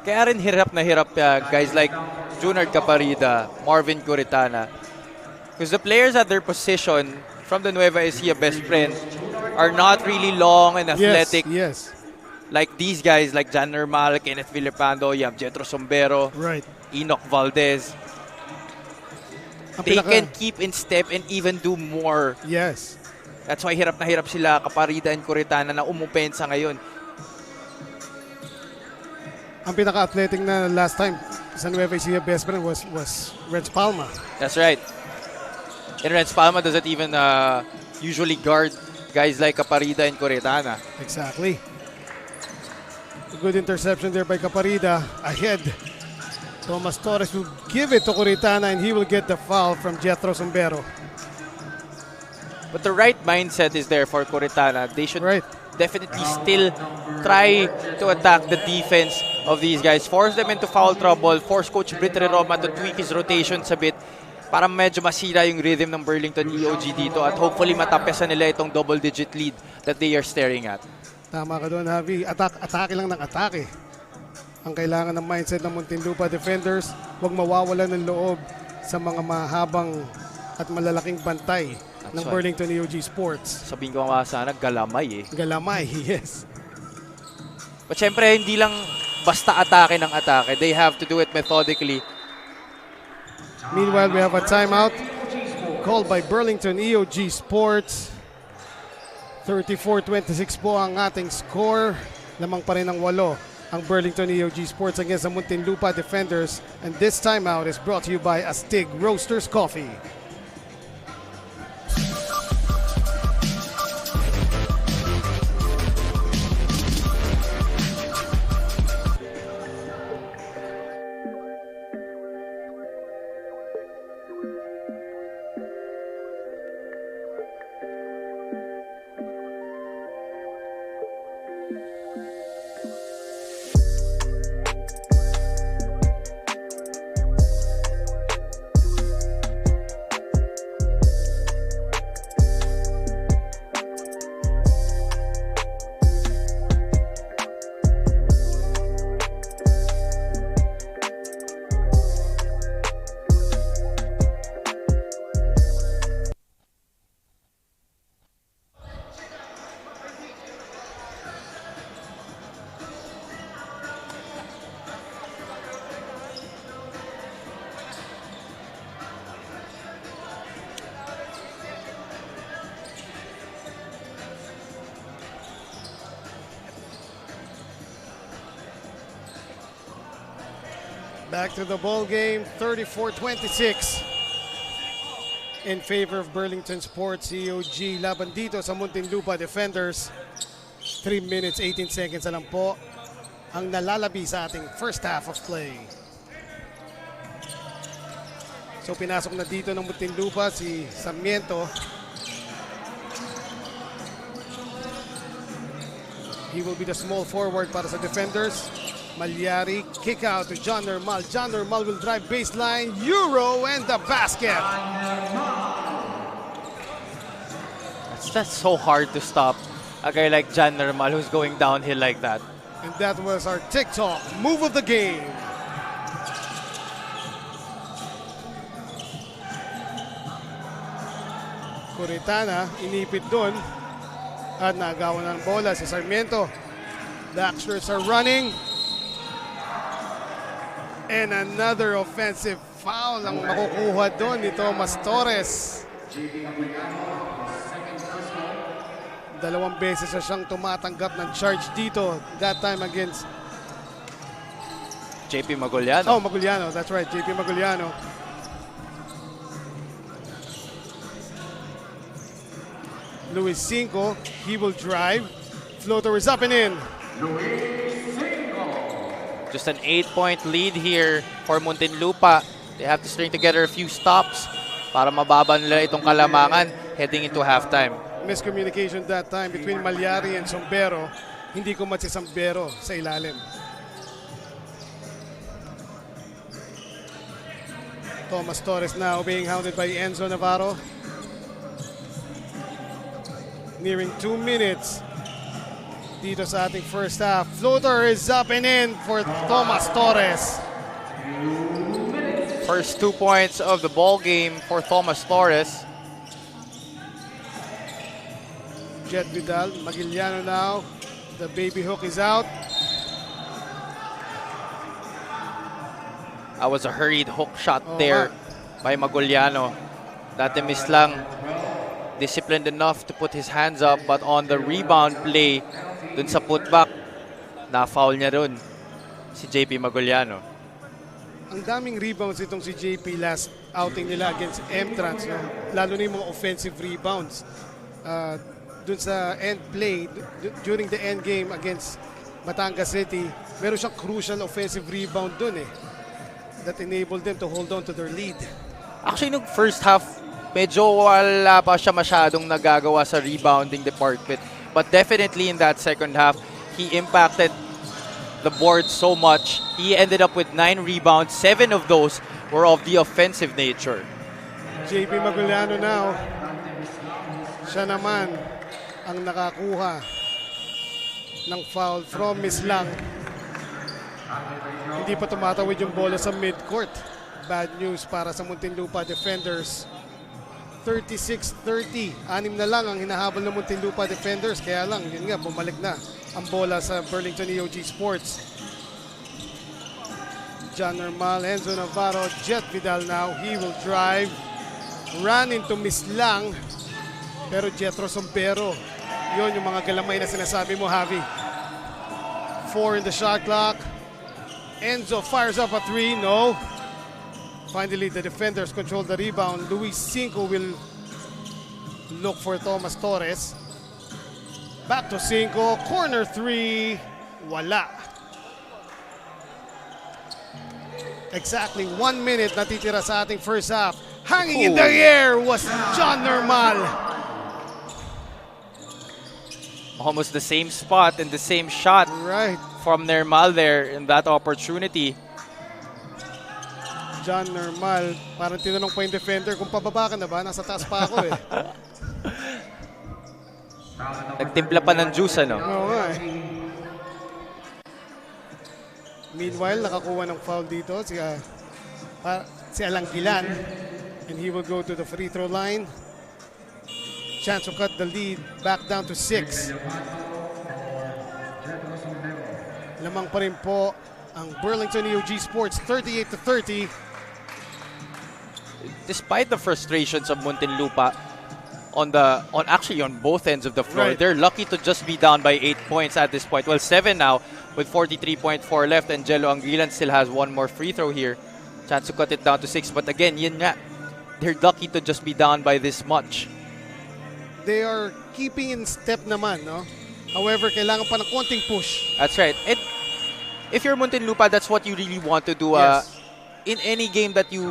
Kaya rin hirap na hirap guys like Junard Caparida, Marvin Curitana. Because the players at their position from the Nueva Ecija best friend are not really long and athletic. Yes. Like these guys, like Jan Normal, Kenneth Villapando, you have Jetro Sombero, Right. Enoch Valdez. They can keep in step and even do more. Yes. That's why hirap na hirap sila, Caparida and Curitana, na umupensa ngayon. Ang pinaka-athletic na last time sa Nueva Ecija best friend was Reds Palma. That's right. And Renz Palma doesn't even usually guard guys like Caparida and Curitana. Exactly. A good interception there by Caparida. Ahead. Thomas Torres will give it to Curitana and he will get the foul from Jetro Sombero. But the right mindset is there for Curitana. They should definitely still try to attack the defense of these guys. Force them into foul trouble. Force Coach Britre Roma to tweak his rotations a bit para medyo masira yung rhythm ng Burlington EOG dito at hopefully matapesan nila itong double-digit lead that they are staring at. Tama ka doon, Javi. Atake lang ng atake. Ang kailangan ng mindset ng Muntinlupa Defenders, huwag mawawala ng loob sa mga mahabang at malalaking bantay ng Burlington EOG Sports. Sabihin ko nga sana, galamay eh. Galamay, yes. But syempre, hindi lang basta atake ng atake. They have to do it methodically. Meanwhile, we have a timeout called by Burlington EOG Sports. 34-26 po ang ating score. Lamang pa rin ang 8 ang Burlington EOG Sports against the Muntinlupa Defenders. And this timeout is brought to you by Astig Roasters Coffee. Back to the ball game, 34-26 in favor of Burlington Sports EOG. Laban dito sa Muntinlupa Defenders. 3 minutes, 18 seconds na lang po ang nalalabi sa ating first half of play. So pinasok na dito ng Muntinlupa si Sarmiento. He will be the small forward para sa defenders. Malyari, kick out to John Normal. John Normal will drive baseline, Euro, and the basket. That's so hard to stop a guy like John Normal who's going downhill like that. And that was our TikTok move of the game. Curitana, inipit dun. At nagawan ng bola si Sarmiento. The Axlers are running. And another offensive foul ang makukuha doon ni Thomas Torres. Dalawang beses na siyang tumatanggap ng charge dito. That time against JP Maguliano. Oh, Maguliano. That's right, JP Maguliano. Luis Cinco, he will drive. Floater is up and in. Just an 8-point lead here for Muntinlupa. They have to string together a few stops para mababa nila itong kalamangan heading into halftime. Miscommunication that time between Malyari and Sombero. Hindi ko match si Sombero sa ilalim. Thomas Torres now being hounded by Enzo Navarro. Nearing 2 minutes dito sa ating first half. Floater is up and in for Thomas Torres. First 2 points of the ball game for Thomas Torres. Jet Vidal, Maguiliano now. The baby hook is out. That was a hurried hook shot there by Maguiliano. Dati miss lang. Disciplined enough to put his hands up, but on the rebound play dun sa putback, na-foul niya dun si JP Maguiliano. Ang daming rebounds itong si JP last outing nila against M-Trans, no? Lalo na yung mga offensive rebounds. Dun sa end play, during the end game against Batangas City, meron siyang crucial offensive rebound dun that enabled them to hold on to their lead. Actually, nung first half, medyo wala pa siya masyadong nagagawa sa rebounding department. But definitely in that second half, he impacted the board so much. He ended up with 9 rebounds. 7 of those were of the offensive nature. JP Maguiliano now. Siya naman ang nakakuha ng foul from Miss Lang. Hindi pa tumatawid yung bola sa midcourt. Bad news para sa Muntinlupa Defenders. 36-30. 6 na lang ang hinahabol ng Muntinlupa Defenders. Kaya lang, yun nga, bumalik na ang bola sa Burlington EOG Sports. John Normal, Enzo Navarro, Jet Vidal now. He will drive. Run into Miss Lang. Pero Jetro Sombero. Yun yung mga galamay na sinasabi mo, Javi. 4 in the shot clock. Enzo fires up a 3. No. Finally, the defenders control the rebound. Luis Cinco will look for Thomas Torres. Back to Cinco. Corner 3. Wala. Exactly 1 minute natitira sa ating first half. Hanging in the air was John Normal. Almost the same spot and the same shot from Normal there in that opportunity. John Normal, parang tinanong pa yung defender kung pababa ka na ba? Nasa taas pa ako Nagtimpla pa ng juice, ano? Oo nga Meanwhile, nakakuha ng foul dito si Alanggilan. And he will go to the free throw line. Chance to cut the lead back down to 6. Lamang pa rin po ang Burlington EOG Sports 38-30. Despite the frustrations of Muntinlupa, actually on both ends of the floor. Right. They're lucky to just be down by 8 points at this point. Well, 7 now with 43.4 left, and Jello Anguilan still has one more free throw here. Chance to cut it down to 6. But again, yun nga, they're lucky to just be down by this much. They are keeping in step naman, no? However, kailangan pa ng konting push. That's right. And if you're Muntinlupa, that's what you really want to do Yes. in any game that you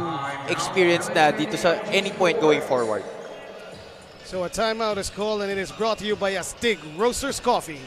experience na dito sa any point going forward. So a timeout is called, and it is brought to you by Astig Roasters Coffee.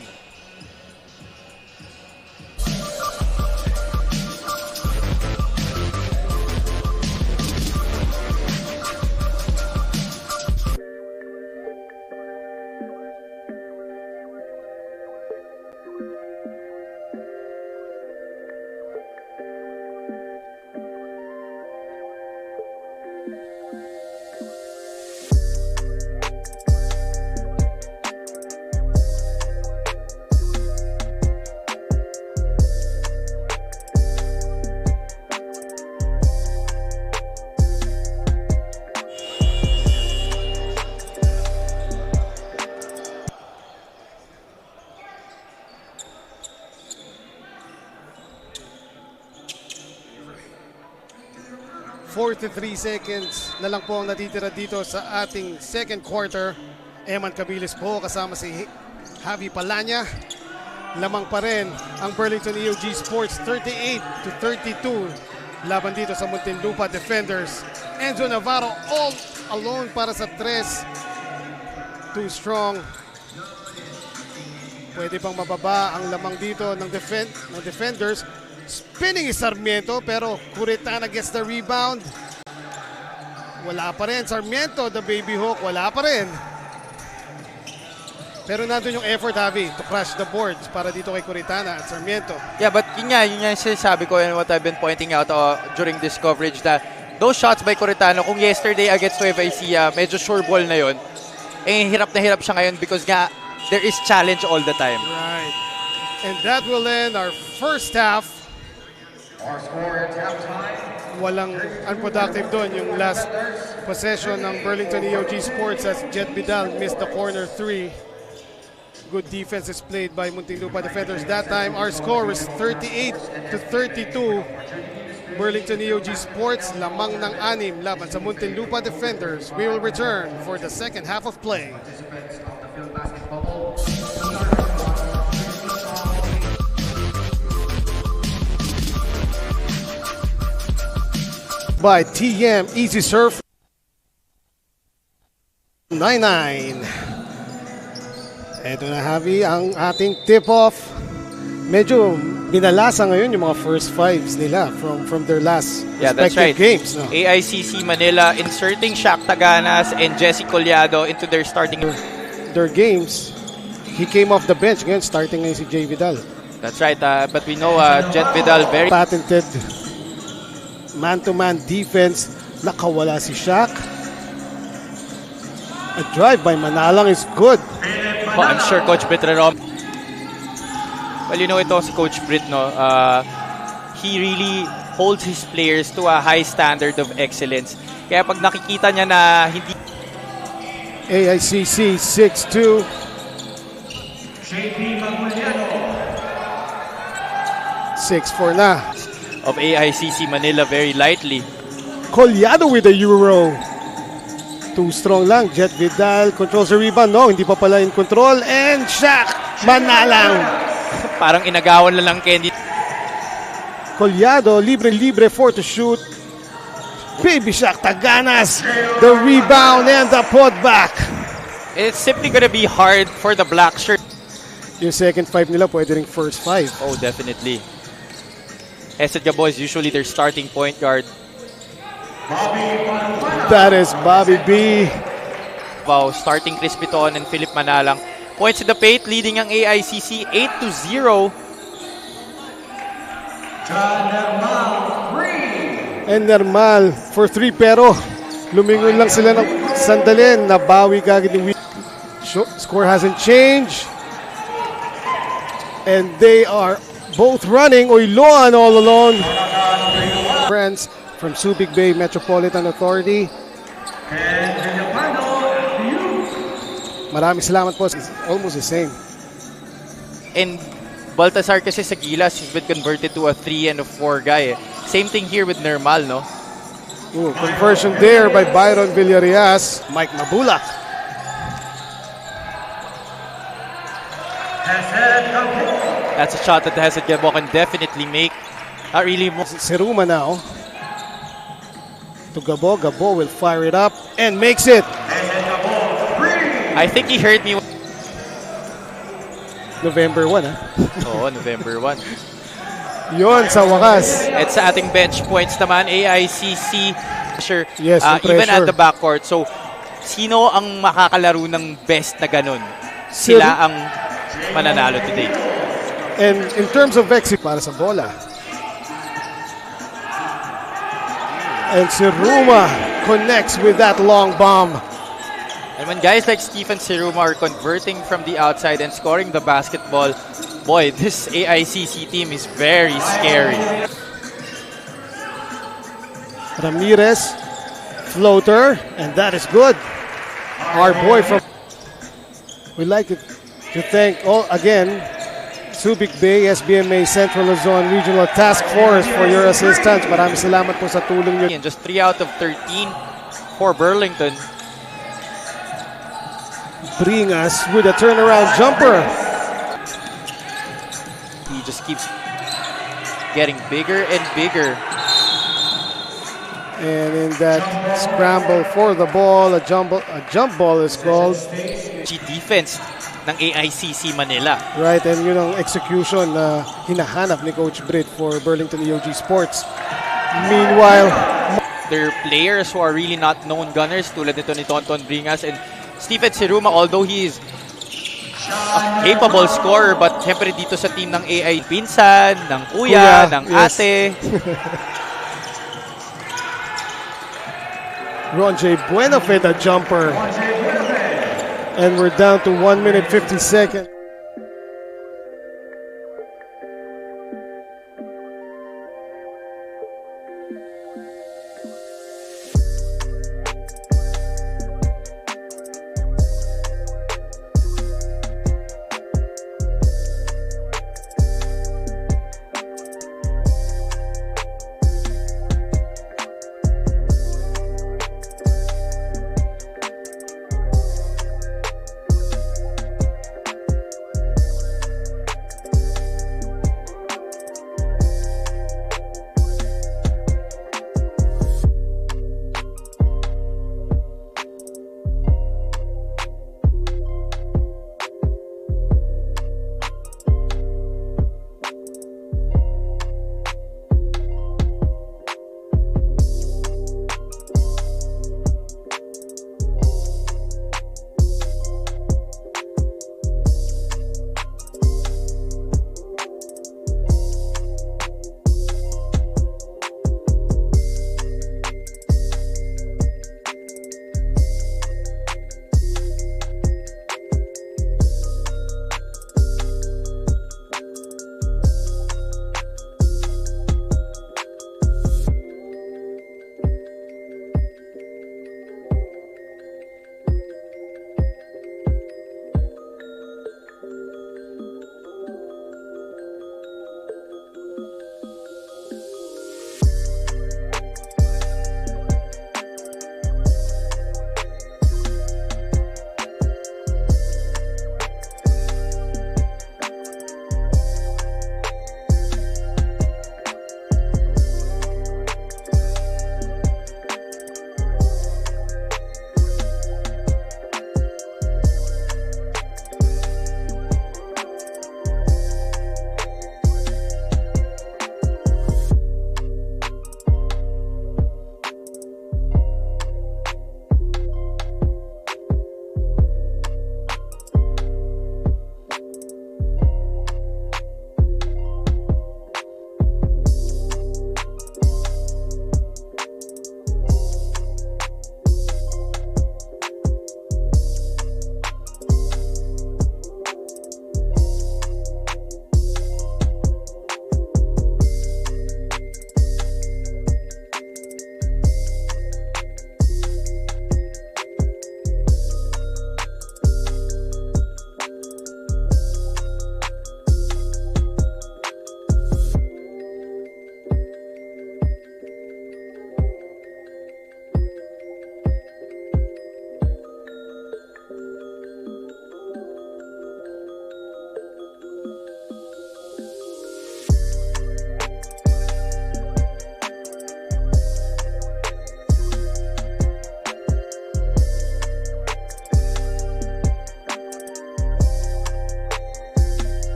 Three seconds na lang po ang natitira dito sa ating second quarter. Eman Cabilis po kasama si Javi Palanya. Lamang pa rin ang Burlington EOG Sports 38-32 laban dito sa Muntinlupa Defenders. Enzo Navarro all alone para sa 3. Too strong. Pwede bang mababa ang lamang dito ng Defenders. Spinning is Sarmiento, pero Curitana gets the rebound. Wala pa rin. Sarmiento, the baby hook, wala pa rin. Pero nandun yung effort, Javi, to crash the boards para dito kay Curitana at Sarmiento. Yeah, but yun nga yung sinasabi ko and what I've been pointing out during this coverage, that those shots by Curitano, kung yesterday against Nueva Ecija, medyo sure ball na yun, eh hirap na hirap siya ngayon because nga, there is challenge all the time. Right. And that will end our first half. Our score at halftime. Walang unproductive doon yung last possession ng Burlington EOG Sports as Jet Vidal missed the corner 3. Good defense is played by Muntinlupa Defenders. That time, our score was 38-32. Burlington EOG Sports, lamang ng 6 laban sa Muntinlupa Defenders. We will return for the second half of play. Participants of the Filbasket bubble. By TM Easy Surf 99. Ito na, Javi, ang ating tip-off. Medyo binalasa ngayon yung mga first fives nila from their last respective games. No? AICC Manila inserting Shaq Taganas and Jesse Collado into their starting. Their games, he came off the bench ngayon, starting ngayon si Jay Vidal. That's right, but we know Jet Vidal very Patented man-to-man defense, nakawala si Shaq. A drive by Manalang is good. I'm sure Coach Brit Rerom. Well, you know ito si Coach Brit, no? He really holds his players to a high standard of excellence. Kaya pag nakikita niya na hindi AICC 6-2. 6-4 na. of AICC Manila very lightly. Collado with the Euro. Too strong lang. Jet Vidal controls the rebound. No, hindi pa pala in control. And Shaq Manalang. Parang inagawan lang Candy. Collado, libre-libre, 4 to shoot. Baby Shaq Taganas. The rebound and the putback. It's simply gonna be hard for the black shirt. Yung second 5 nila, pwede ring first 5. Oh, definitely. Esedja boys, usually their starting point guard. That is Bobby B. Wow, starting Chris Piton and Philip Manalang. Points in the paint, leading ang AICC 8-0. And Normal for 3 pero lumingon lang sila ng sandalin. Nabawi kagad ni Score hasn't changed. And they are both running. Oiloan all alone. Friends from Subic Bay Metropolitan Authority. Maraming salamat po. It's almost the same. And Baltasar kasi sa Gilas, he's been converted to a 3 and a 4 guy. Same thing here with Nermal, no? Ooh, conversion there by Byron Villarias. Mike Mabulak. That's a shot that Hesed Gabo can definitely make. Not really. Siruma now. To Gabo. Gabo will fire it up and makes it. I think he heard me. November 1, ha? Oo, November 1. Yun, sa wakas. At sa ating bench points naman, AICC, sure, Yes, yung even pressure. at the backcourt. So, sino ang makakalaro ng best na ganun? Sila ang mananalo today. And in terms of Vexi, para sa bola. And Siruma connects with that long bomb. And when guys like Stephen Siruma are converting from the outside and scoring the basketball, boy, this AICC team is very scary. Ramirez, floater, and that is good. Our boy from... We'd like to thank again Subic Bay, SBMA Central Luzon Regional Task Force for your assistance. Maraming salamat po sa tulong nyo. And just 3 out of 13 for Burlington. Bring us with a turnaround jumper. He just keeps getting bigger and bigger. And in that scramble for the ball, a jump ball is called. Defense ng AICC Manila. Right, and yun ang execution na hinahanap ni Coach Britt for Burlington EOG Sports. Meanwhile, There are players who are really not known gunners tulad nito ni Tonton Bringas and Stephen Siruma, although he is a capable scorer, but siyempre dito sa team ng AI, pinsan, ng kuya, ng yes. ate. Ron J. Buenafed, a jumper. And we're down to 1 minute 50 seconds.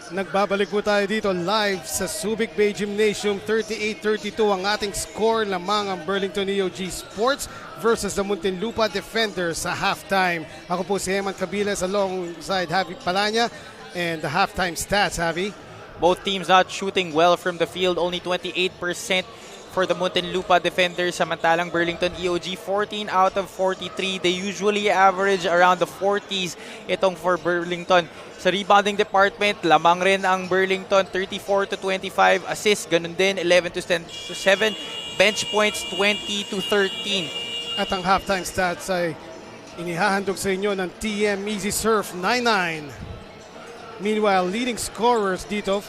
Nagbabalik po tayo dito live sa Subic Bay Gymnasium. 38-32 ang ating score, lamang ang Burlington EOG Sports versus the Muntinlupa Defenders sa halftime. Ako po si Eman Cabiles alongside Javi Palanya and the halftime stats, Javi. Both teams not shooting well from the field, only 28% for the Muntinlupa Defenders. Samantalang Burlington EOG, 14 out of 43. They usually average around the 40s itong for Burlington. Sa rebounding department, lamang rin ang Burlington, 34-25. Assists, ganun din, 11-7. Bench points, 20-13. At ang halftime stats ay inihahandog sa inyo ng TM Easy Surf 99. Meanwhile, leading scorers dito,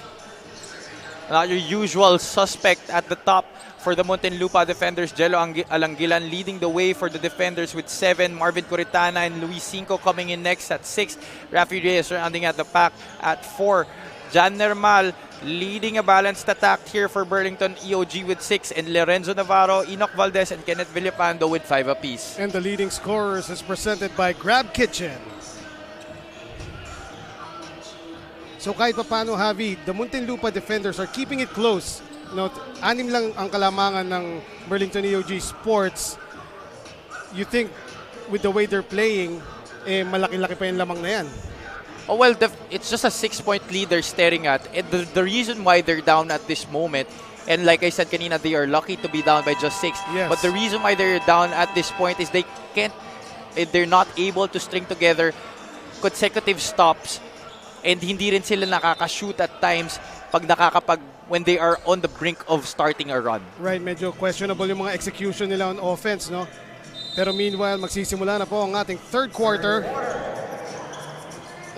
not your usual suspect at the top for the Muntinlupa Defenders. Jello Alangilan leading the way for the Defenders with 7. Marvin Curitana and Luis Cinco coming in next at 6. Rafi Reyes rounding at the pack at 4. Jan Nermal leading a balanced attack here for Burlington EOG with 6. And Lorenzo Navarro, Enoch Valdez, and Kenneth Villapando with 5 apiece. And the leading scorers is presented by Grab Kitchen. So kahit pa paano, Javi, the Muntinlupa Defenders are keeping it close. No, 6 lang ang kalamangan ng Burlington EOG Sports. You think with the way they're playing, malaki-laki pa yung lamang na yan? Oh, well, it's just a 6-point lead they're staring at. And the reason why they're down at this moment, and like I said kanina, they are lucky to be down by just 6. Yes. But the reason why they're down at this point is they're not able to string together consecutive stops. And hindi rin sila nakaka-shoot at times when they are on the brink of starting a run. Right, medyo questionable yung mga execution nila on offense, no? Pero meanwhile, magsisimula na po ang ating third quarter.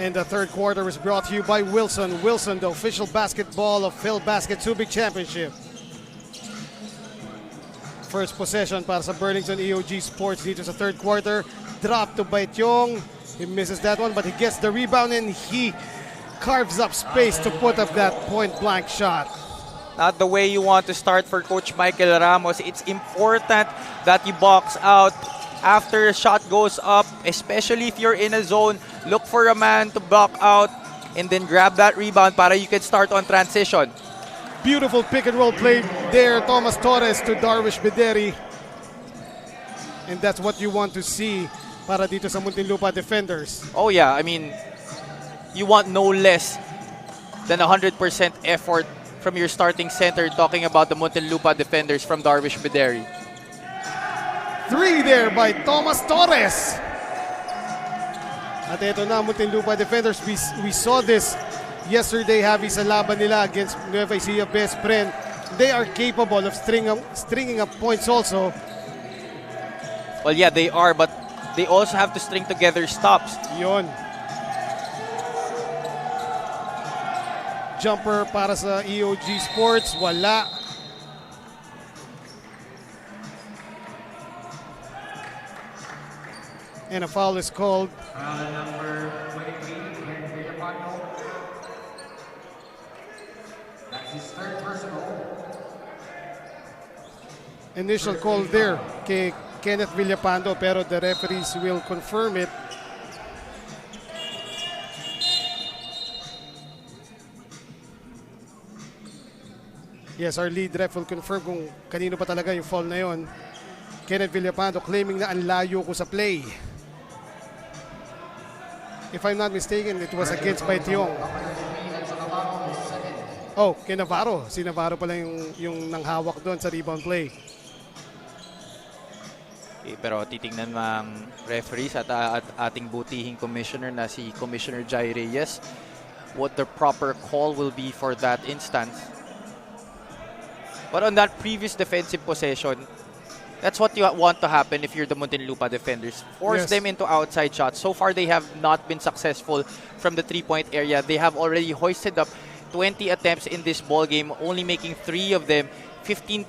And the third quarter is brought to you by Wilson. Wilson, the official basketball of Filbasket Subic Championship. First possession para sa Burlington EOG Sports dito sa third quarter. Drop to Baityong. He misses that one, but he gets the rebound and he carves up space to put up that point-blank shot. Not the way you want to start for Coach Michael Ramos. It's important that you box out after a shot goes up, especially if you're in a zone. Look for a man to block out and then grab that rebound para you can start on transition. Beautiful pick and roll play there. Thomas Torres to Darwish Bederi. And that's what you want to see para dito sa Muntinlupa Defenders. Oh yeah, I mean, you want no less than 100% effort from your starting center, talking about the Muntinlupa Defenders from Darwish Bederi. 3 there by Thomas Torres. At ito na, Muntinlupa Defenders. We saw this yesterday, Javi, sa laban nila against Nueva Ecija Best Friend. They are capable of stringing up points also. Well, yeah, they are, but they also have to string together stops. Yon. Jumper para sa EOG Sports, wala. And a foul is called. Number 23, Ken Villapando. That's his third personal. Initial call there kay Kenneth Villapando, pero the referees will confirm it. Yes, our lead ref will confirm kung kanino pa talaga yung foul na yon. Kenneth Villapando claiming na ang layo ko sa play. If I'm not mistaken, it was against Baityong. Oh, kay Navarro. Si Navarro pala yung nanghawak doon sa rebound play. Okay, pero titingnan ng referees at ating butihing commissioner na si Commissioner Jai Reyes what the proper call will be for that instance. But on that previous defensive possession, that's what you want to happen if you're the Muntinlupa Defenders. Force them into outside shots. So far, they have not been successful from the three-point area. They have already hoisted up 20 attempts in this ball game, only making 3 of them, 15%.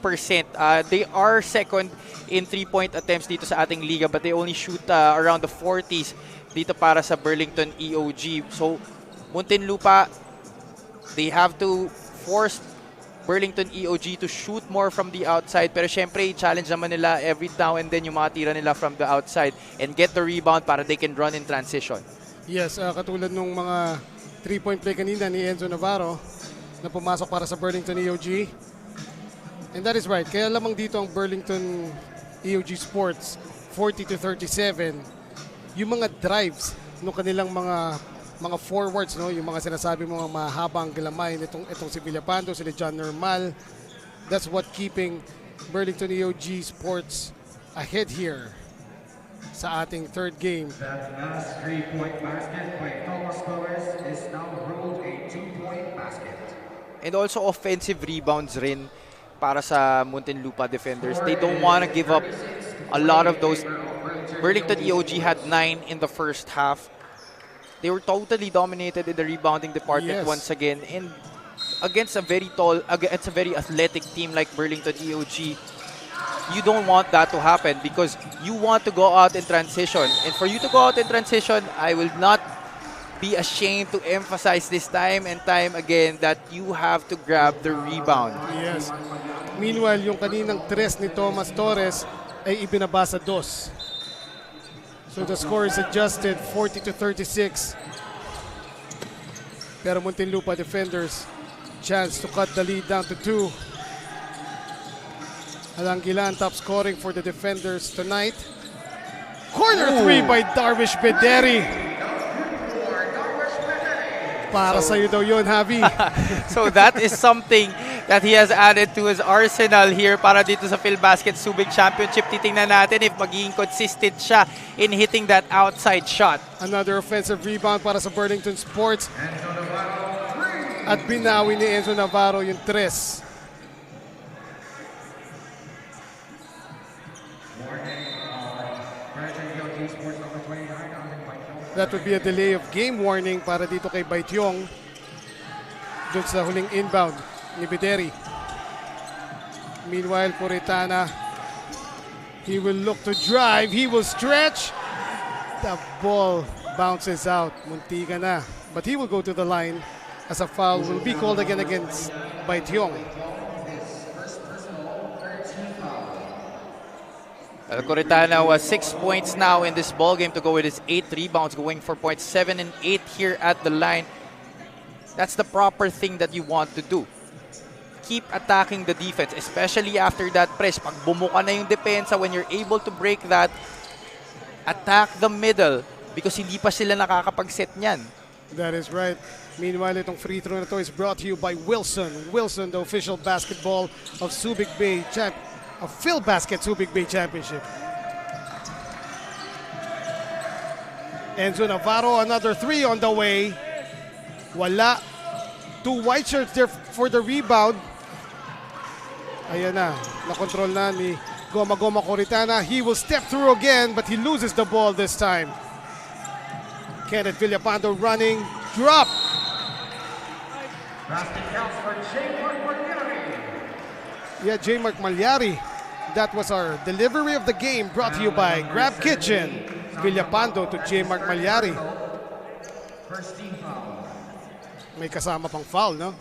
They are second in three-point attempts dito sa ating liga, but they only shoot around the 40s dito para sa Burlington EOG. So, Muntinlupa, they have to force Burlington EOG to shoot more from the outside, pero syempre i-challenge naman nila every now and then yung mga tira nila from the outside and get the rebound para they can run in transition. Yes, katulad nung mga 3-point play kanina ni Enzo Navarro na pumasok para sa Burlington EOG. And that is right. Kaya lamang dito ang Burlington EOG Sports 40-37. Yung mga drives ng kanilang mga forwards, no, yung mga sinasabi mo mga mahabang galamay itong si Villapando, si John Normal. That's what keeping Burlington EOG Sports ahead here sa ating third game. That last 3-point basket by Thomas Torres is now ruled a 2-point basket. And also offensive rebounds rin para sa Muntinlupa Defenders. They don't want to give up a lot of those. Burlington EOG had 9 in the first half. They were totally dominated in the rebounding department once again. And against a very athletic team like Burlington EOG, you don't want that to happen because you want to go out in transition. And for you to go out in transition, I will not be ashamed to emphasize this time and time again that you have to grab the rebound. Yes. Meanwhile, yung kaninang tres ni Thomas Torres ay ibinabasa dos. So the score is adjusted 40-36. Pero Muntinlupa Defenders chance to cut the lead down to 2. Alangilan top scoring for the Defenders tonight. Corner 3 by Darvish Bederi. Para sa'yo daw yun, Javi. So that is something that he has added to his arsenal here para dito sa Filbasket Subic Championship. Titingnan natin if magiging consistent siya in hitting that outside shot. Another offensive rebound para sa Burlington Sports. At binawi ni Enzo Navarro yung tres. That would be a delay of game warning para dito kay Baityong dun sa huling inbound ni Bederi. Meanwhile, Puritana, he will look to drive, he will stretch. The ball bounces out. Muntika na. But he will go to the line as a foul will be called again against Baityong. Coritana was 6 points now in this ball game to go with his 8 rebounds, going for points 7 and 8 here at the line. That's the proper thing that you want to do. Keep attacking the defense, especially after that press. Pag bumuka na yung depensa, when you're able to break that, attack the middle because hindi pa sila nakakapag-set niyan. That is right. Meanwhile, itong free throw na to is brought to you by Wilson. Wilson, the official basketball of Subic Bay a Filbasket Subic Bay Championship. Enzo Navarro, another 3 on the way. Wala. 2 white shirts there for the rebound. Ayan na. Nakontrol na ni Goma Coritana. He will step through again, but he loses the ball this time. Kenneth Villapando running. Drop. Basket counts for J-Mark Malyari. Yeah, J-Mark Malyari. That was our delivery of the game brought to you by Grab Kitchen. Villapando to J-Mark Malyari. First team foul. May kasama pang foul, no?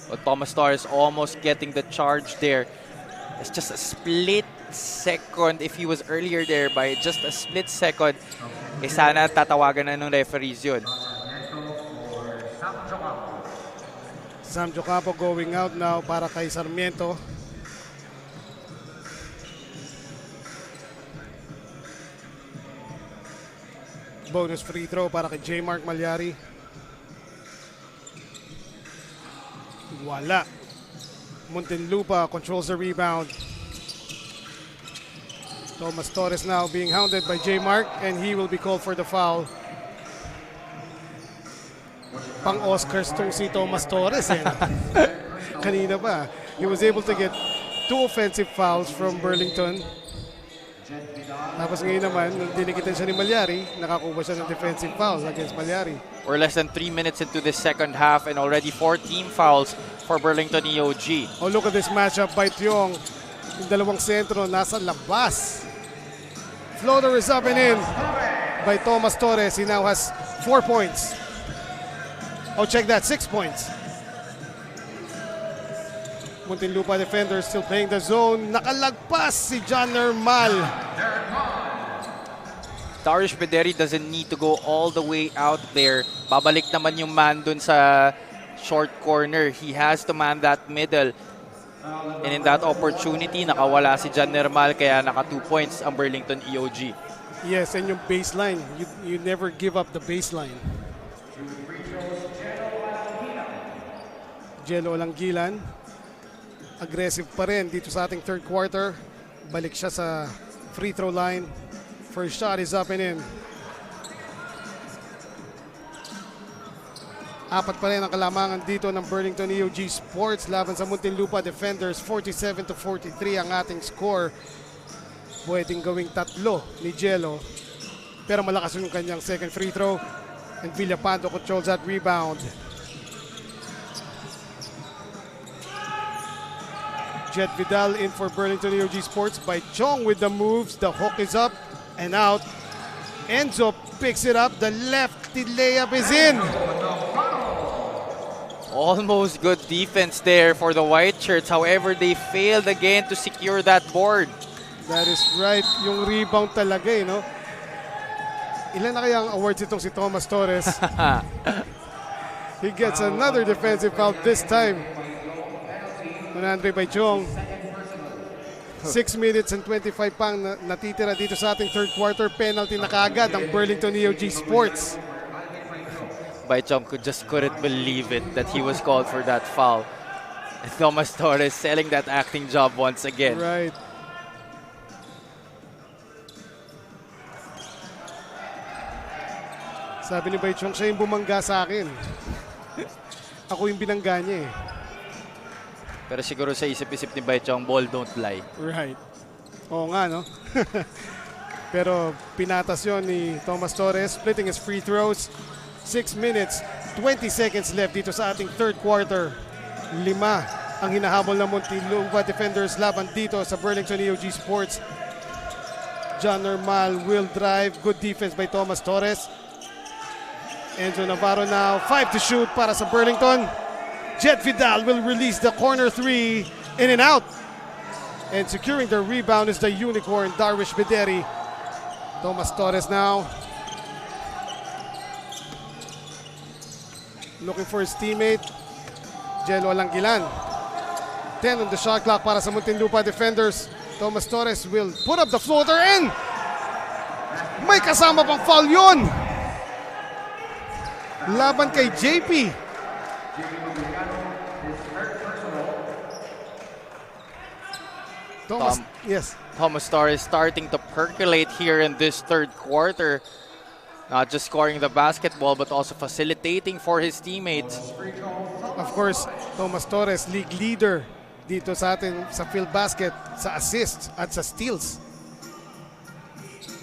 But Thomas Torres almost getting the charge there. It's just a split second. If he was earlier there by just a split second, sana tatawagan na ng referees yun. Sam Jocampo going out now para kay Sarmiento. Bonus free throw para kay J-Mark Malyari. Wala. Muntinlupa controls the rebound. Thomas Torres now being hounded by J-Mark and he will be called for the foul. Pang-Oscars tong si Thomas Torres eh. Kanina pa. He was able to get 2 offensive fouls from Burlington. Tapos ngayon naman, nung dinikitan siya ni Malyari, nakakuha siya ng defensive foul against Malyari. We're less than 3 minutes into the second half and already 4 team fouls for Burlington EOG. Oh, look at this matchup by Tiong. Yung dalawang sentro nasa labas. Floater is up and in by Thomas Torres. He now has 4 points. Oh, check that, 6 points. Muntinlupa Defenders still playing the zone. Nakalagpas si John Normal. Darius Bederi doesn't need to go all the way out there. Babalik naman yung man dun sa short corner. He has to man that middle. And in that opportunity, nakawala si John Nermal kaya naka 2 points ang Burlington EOG. Yes, and yung baseline. You never give up the baseline. Jello Langgilan. Aggressive pa rin dito sa ating third quarter. Balik siya sa free throw line. First shot is up and in. Apat pa rin ang kalamangan dito ng Burlington EOG Sports laban sa Muntinlupa Defenders. 47-43 ang ating score. Pwedeng gawing 3 ni Jello. Pero malakas yung kanyang second free throw. And Villapando controls that rebound. Jet Vidal in for Burlington EOG Sports by Chong with the moves. The hook is up and out. Enzo picks it up. The lefty layup is in. Almost good defense there for the white shirts. However, they failed again to secure that board. That is right. Yung rebound talaga eh, no? Ilan na kaya ang awards itong si Thomas Torres? He gets another defensive foul this time. 100 by Chong. 6 minutes and 25 pang natitira dito sa ating third quarter. Penalty na kaagad ang Burlington EOG Sports. Chong couldn't believe it that he was called for that foul. And Thomas Torres selling that acting job once again. Right. Sabi ni Chong, siya yung bumangga sa akin. Ako yung binangga niya eh. Pero siguro sa isip-isip ni Chong, ball don't lie. Right. Oo nga, no? Pero pinatas yun ni Thomas Torres, splitting his free throws. 6 minutes, 20 seconds left dito sa ating third quarter. 5 ang hinahabol ng Muntinlupa Defenders laban dito sa Burlington EOG Sports. John Normal will drive. Good defense by Thomas Torres. Enzo Navarro now, 5 to shoot para sa Burlington. Jet Vidal will release the corner 3, in and out. And securing the rebound is the unicorn, Darwish Bederi. Thomas Torres now. Looking for his teammate, Jello Langgilan. 10 on the shot clock para sa Muntinlupa Defenders. Thomas Torres will put up the floater and may kasama pang foul yun. Laban kay JP. Thomas Torres starting to percolate here in this third quarter. Not just scoring the basketball, but also facilitating for his teammates. Of course, Thomas Torres, league leader dito sa atin sa Filbasket, sa assists at sa steals.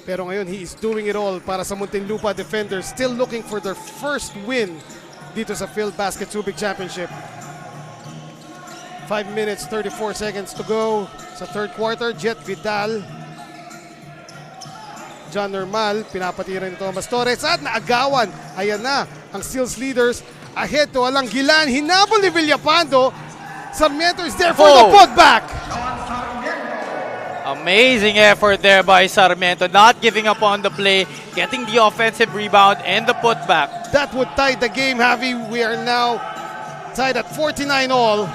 Pero ngayon, he is doing it all para sa Muntinlupa Defenders, still looking for their first win dito sa Filbasket Subic Championship. 5 minutes, 34 seconds to go sa third quarter. Jet Vidal. John Normal, pinapatira ni Thomas Torres at naagawan. Ayan na, ang steals leaders ahead to Langgilan. Hinabol ni Villapando. Sarmiento is there for the putback. Amazing effort there by Sarmiento, not giving up on the play, getting the offensive rebound and the putback. That would tie the game, Javi. We are now tied at 49 all.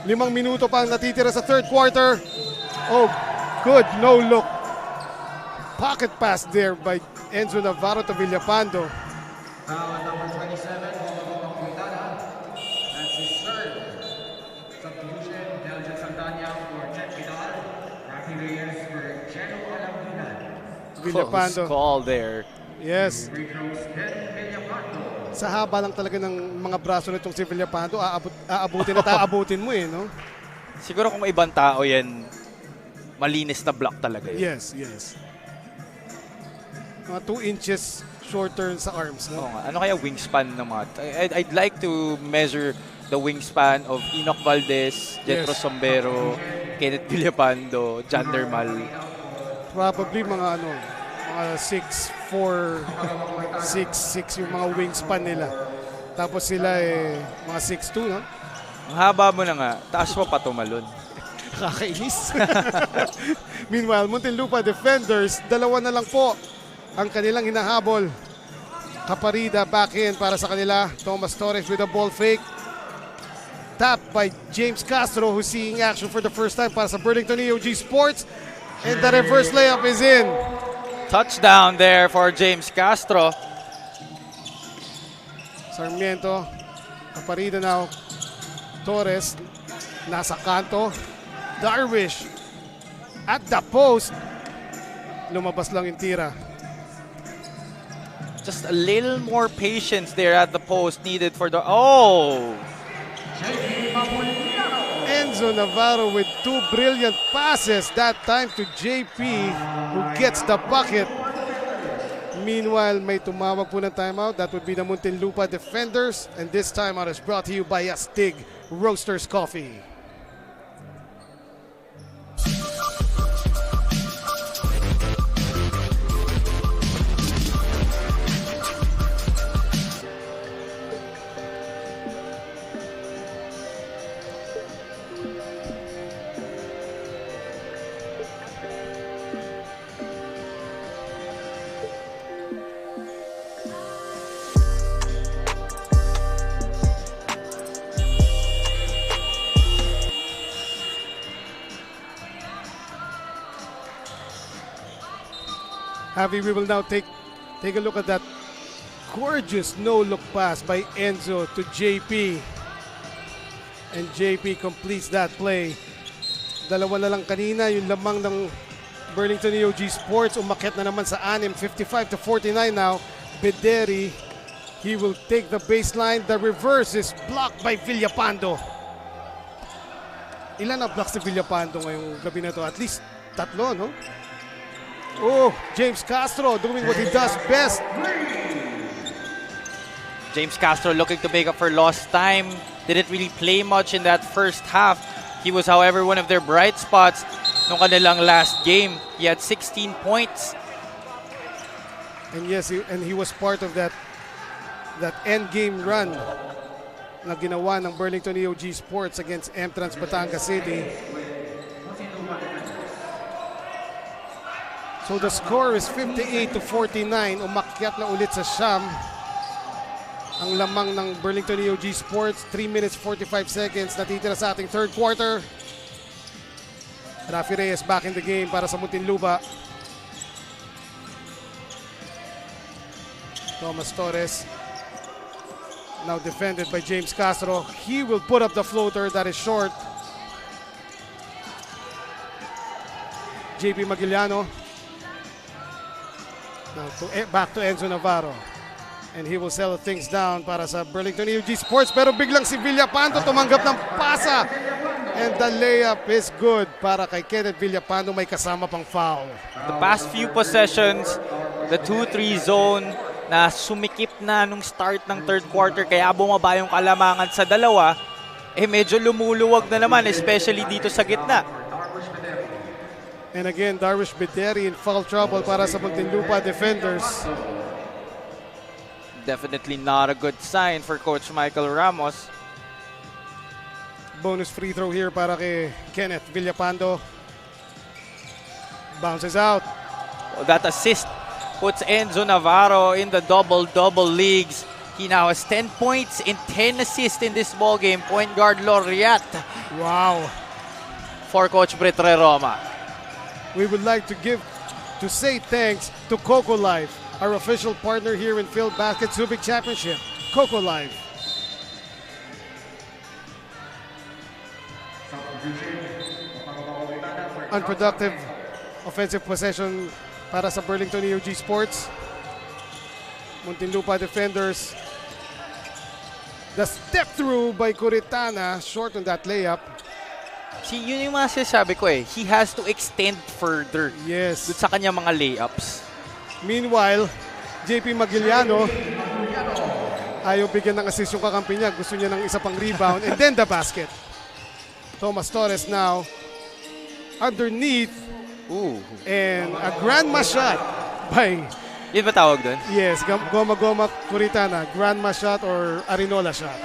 5 minuto pang natitira sa third quarter. Oh, good, no look. Pocket pass there by Enzo Navarro to Villapando. Number 27, that's his third substitution. Belgian Santana for Jet Vidal. Rafi Reyes for Jello Langgilan. Villapando. Close call there. Yes. Sa haba lang talaga ng mga braso nitong si Villapando, aabutin at aabutin mo eh, no? Siguro kung ibang tao yan, malinis na block talaga yun. Yes, yes. Mga 2 inches shorter sa arms, no? Oo nga. Ano kaya wingspan ng mga... I'd like to measure the wingspan of Enoch Valdez, Jetro Sombero, Kenneth Villapando, John Dermal. Probably mga 6'4", 6'6" yung mga wingspan nila. Tapos sila mga 6'2", no? Ang haba mo na nga, taas mo pa tumalon. Kakainis. Meanwhile, Muntinlupa Defenders, 2 na lang po ang kanilang hinahabol. Caparida back in para sa kanila. Thomas Torres with a ball fake. Tapped by James Castro, who's seeing action for the first time para sa Burlington EOG Sports. And the reverse layup is in. Touchdown there for James Castro. Sarmiento. Caparida now. Torres. Nasa kanto. Darvish. At the post. Lumabas lang yung tira. Just a little more patience there at the post needed for the... Oh! Enzo Navarro with 2 brilliant passes, that time to JP, who gets the bucket. Meanwhile, may tumawag po ng timeout. That would be the Muntinlupa Defenders. And this timeout is brought to you by Astig Roasters Coffee. Javi, we will now take a look at that gorgeous no-look pass by Enzo to JP. And JP completes that play. Dalawa na lang kanina, yung lamang ng Burlington EOG Sports. Umakyat na naman sa 6, 55-49 now. Bederi, he will take the baseline. The reverse is blocked by Villapando. Ilan na blocks ni Villapando ngayong gabi na to? At least 3, no? Oh, James Castro doing what he does best. James Castro looking to make up for lost time. Didn't really play much in that first half. He was, however, one of their bright spots nung kanilang last game. He had 16 points. And yes, he was part of that end game run na ginawa ng Burlington EOG Sports against M-Trans Batangas City. So the score is 58-49. Umakyat na ulit sa Siyam ang lamang ng Burlington EOG Sports. 3 minutes 45 seconds natitira sa ating third quarter. Rafi Reyes back in the game para sa Muntinlupa. Thomas Torres now defended by James Castro. He will put up the floater that is short. JP Magiliano. Now back to Enzo Navarro. And he will settle things down para sa Burlington EOG Sports. Pero biglang si Villapando tumanggap ng pasa. And the layup is good para kay Kenneth Villapando, may kasama pang foul. The past few possessions, the 2-3 zone na sumikip na nung start ng third quarter kaya bumaba yung kalamangan sa dalawa, medyo lumuluwag na naman, especially dito sa gitna. And again, Darvish Bederi in foul trouble para sa Muntinlupa Defenders. Definitely not a good sign for Coach Michael Ramos. Bonus free throw here para kay Kenneth Villapando. Bounces out. That assist puts Enzo Navarro in the double-double leagues. He now has 10 points and 10 assists in this ballgame. Point guard laureate. Wow. For Coach Britre Roma. We would like to say thanks to Coco Life, our official partner here in Filbasket Subic Championship. Coco Life. Unproductive offensive possession para sa Burlington EOG Sports. Muntinlupa Defenders. The step through by Curitana, short on that layup. See, yun yung mga sinasabi ko he has to extend further. Yes. Dun sa kanya mga layups. Meanwhile, JP Magiliano, ayaw bigyan ng assist yung kakampi niya. Gusto niya ng isa pang rebound. And then the basket. Thomas Torres now underneath. Ooh. And a grandma shot by... Yun ba tawag dun? Yes, Goma Curitana. Grandma shot or Arinola shot.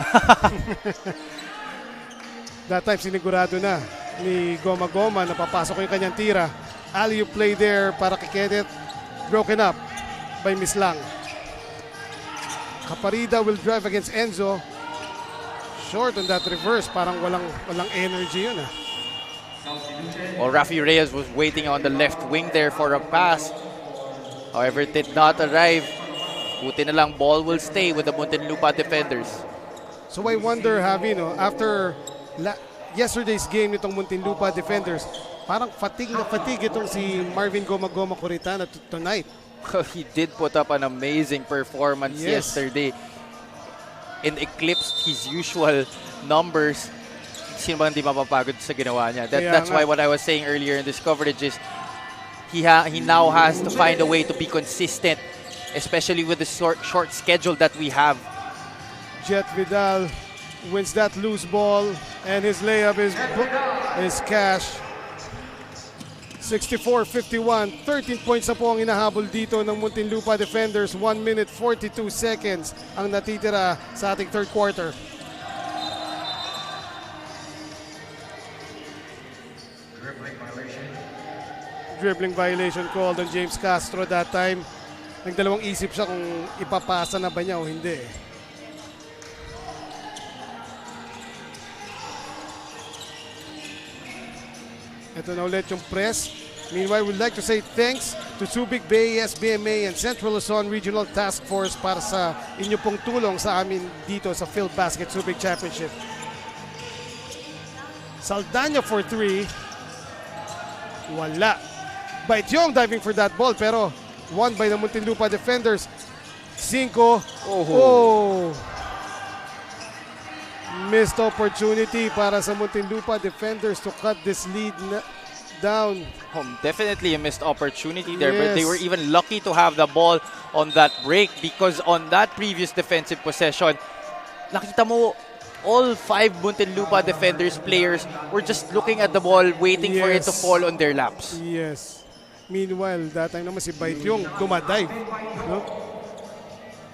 That time sinigurado na ni Goma na papasok yung kanyang tira. Alley-oop play there para kay Kenneth. Broken up. by Mislang. Caparida will drive against Enzo. Short on that reverse. Parang walang energy yun ah. Well, Rafi Reyes was waiting on the left wing there for a pass. However, it did not arrive. Buti na lang, ball will stay with the Muntinlupa defenders. So I wonder, Javi, no, after yesterday's game nitong Muntinlupa defenders, parang fatigue na fatigue itong si Marvin Goma Coritana tonight. He did put up an amazing performance yesterday and eclipsed his usual numbers. Sino bang hindi mapapagod sa ginawa niya? That's why what I was saying earlier in this coverage is he now has to find a way to be consistent, especially with the short schedule that we have. Jet Vidal wins that loose ball and his layup is cash. 64-51, 13 points na po ang inahabol dito ng Muntinlupa Defenders. 1 minute 42 seconds ang natitira sa ating third quarter. Dribbling violation called on James Castro that time. Nagdalawang isip siya kung ipapasa na ba niya o hindi. Ito na ulit yung press. Meanwhile, we'd like to say thanks to Subic, Bay, SBMA, and Central Luzon Regional Task Force para sa inyo pong tulong sa amin dito sa Filbasket Subic Championship. Saldana for 3. Wala. Baityong diving for that ball pero won by the Muntinlupa Defenders. 5. Oh. Missed opportunity para sa Muntinlupa Defenders to cut this lead down. Definitely a missed opportunity there, but they were even lucky to have the ball on that break because on that previous defensive possession, nakita mo all 5 Muntinlupa Defenders players were just looking at the ball, waiting for it to fall on their laps. Yes. Meanwhile, that time naman si Baityong dumadive. No?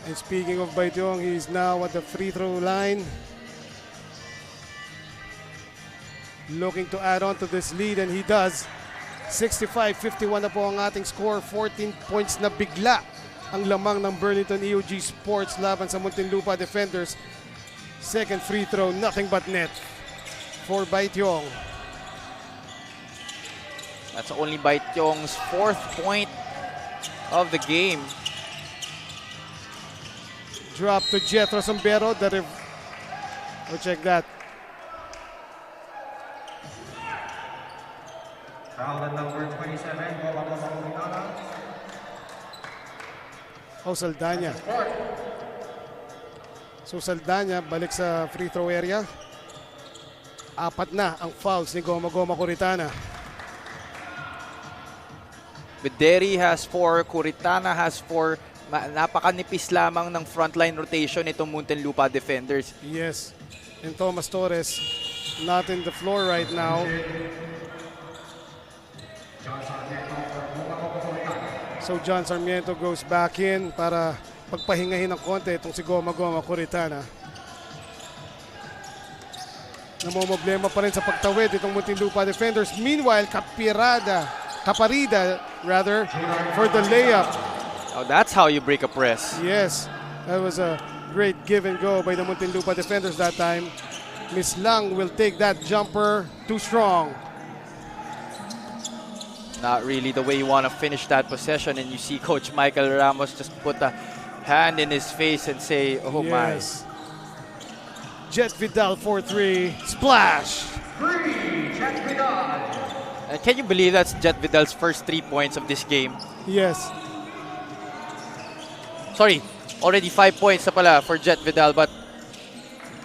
And speaking of Baityong, he's now at the free throw line. Looking to add on to this lead and he does. 65-51 na po ang ating score. 14 points na bigla ang lamang ng Burlington EOG Sports laban sa Muntinlupa Defenders. Second free throw, nothing but net for Baityong. That's only Baityong's 4th point of the game. Drop to Jethro Sombero. Check that. Foul at number 27, Oh, Saldana. So Saldana balik sa free throw area. 4 na ang fouls ni Goma Coritana. Bederi has 4, Coritana has 4. Napakanipis lamang ng frontline rotation itong Muntinlupa Defenders. Yes. And Thomas Torres not in the floor right now. So John Sarmiento goes back in para pagpahingahin ng konti itong si Goma Coritana. Namomblema pa rin sa pagtawid itong Muntinlupa Defenders. Meanwhile, Caparida for the layup. Oh, that's how you break a press. Yes, that was a great give and go by the Muntinlupa Defenders that time. Miss Lang will take that jumper, too strong. Not really the way you want to finish that possession, and you see Coach Michael Ramos just put a hand in his face and say, oh my. Jet Vidal 4-3, splash! Jet Vidal. And can you believe that's Jet Vidal's first 3 points of this game? Yes. Sorry, already 5 points na pala for Jet Vidal, but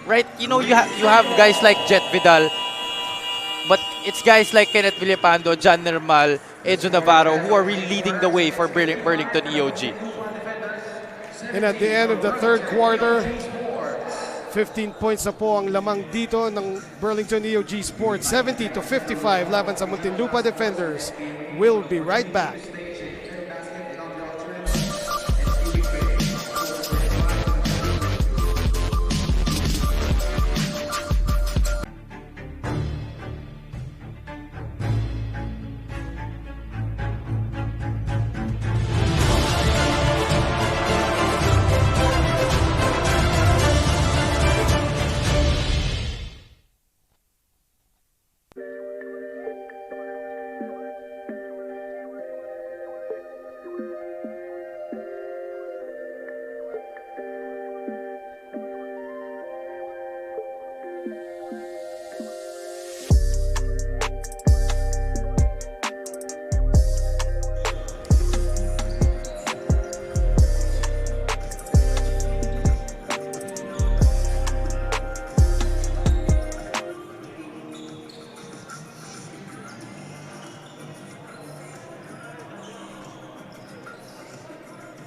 right, you know, you have guys like Jet Vidal, but it's guys like Kenneth Villapando, John Nermal, Edzo Navarro who are really leading the way for Burlington EOG. And at the end of the third quarter, 15 points na po ang lamang dito ng Burlington EOG Sports. 70-55 laban sa Muntinlupa Defenders. We'll be right back.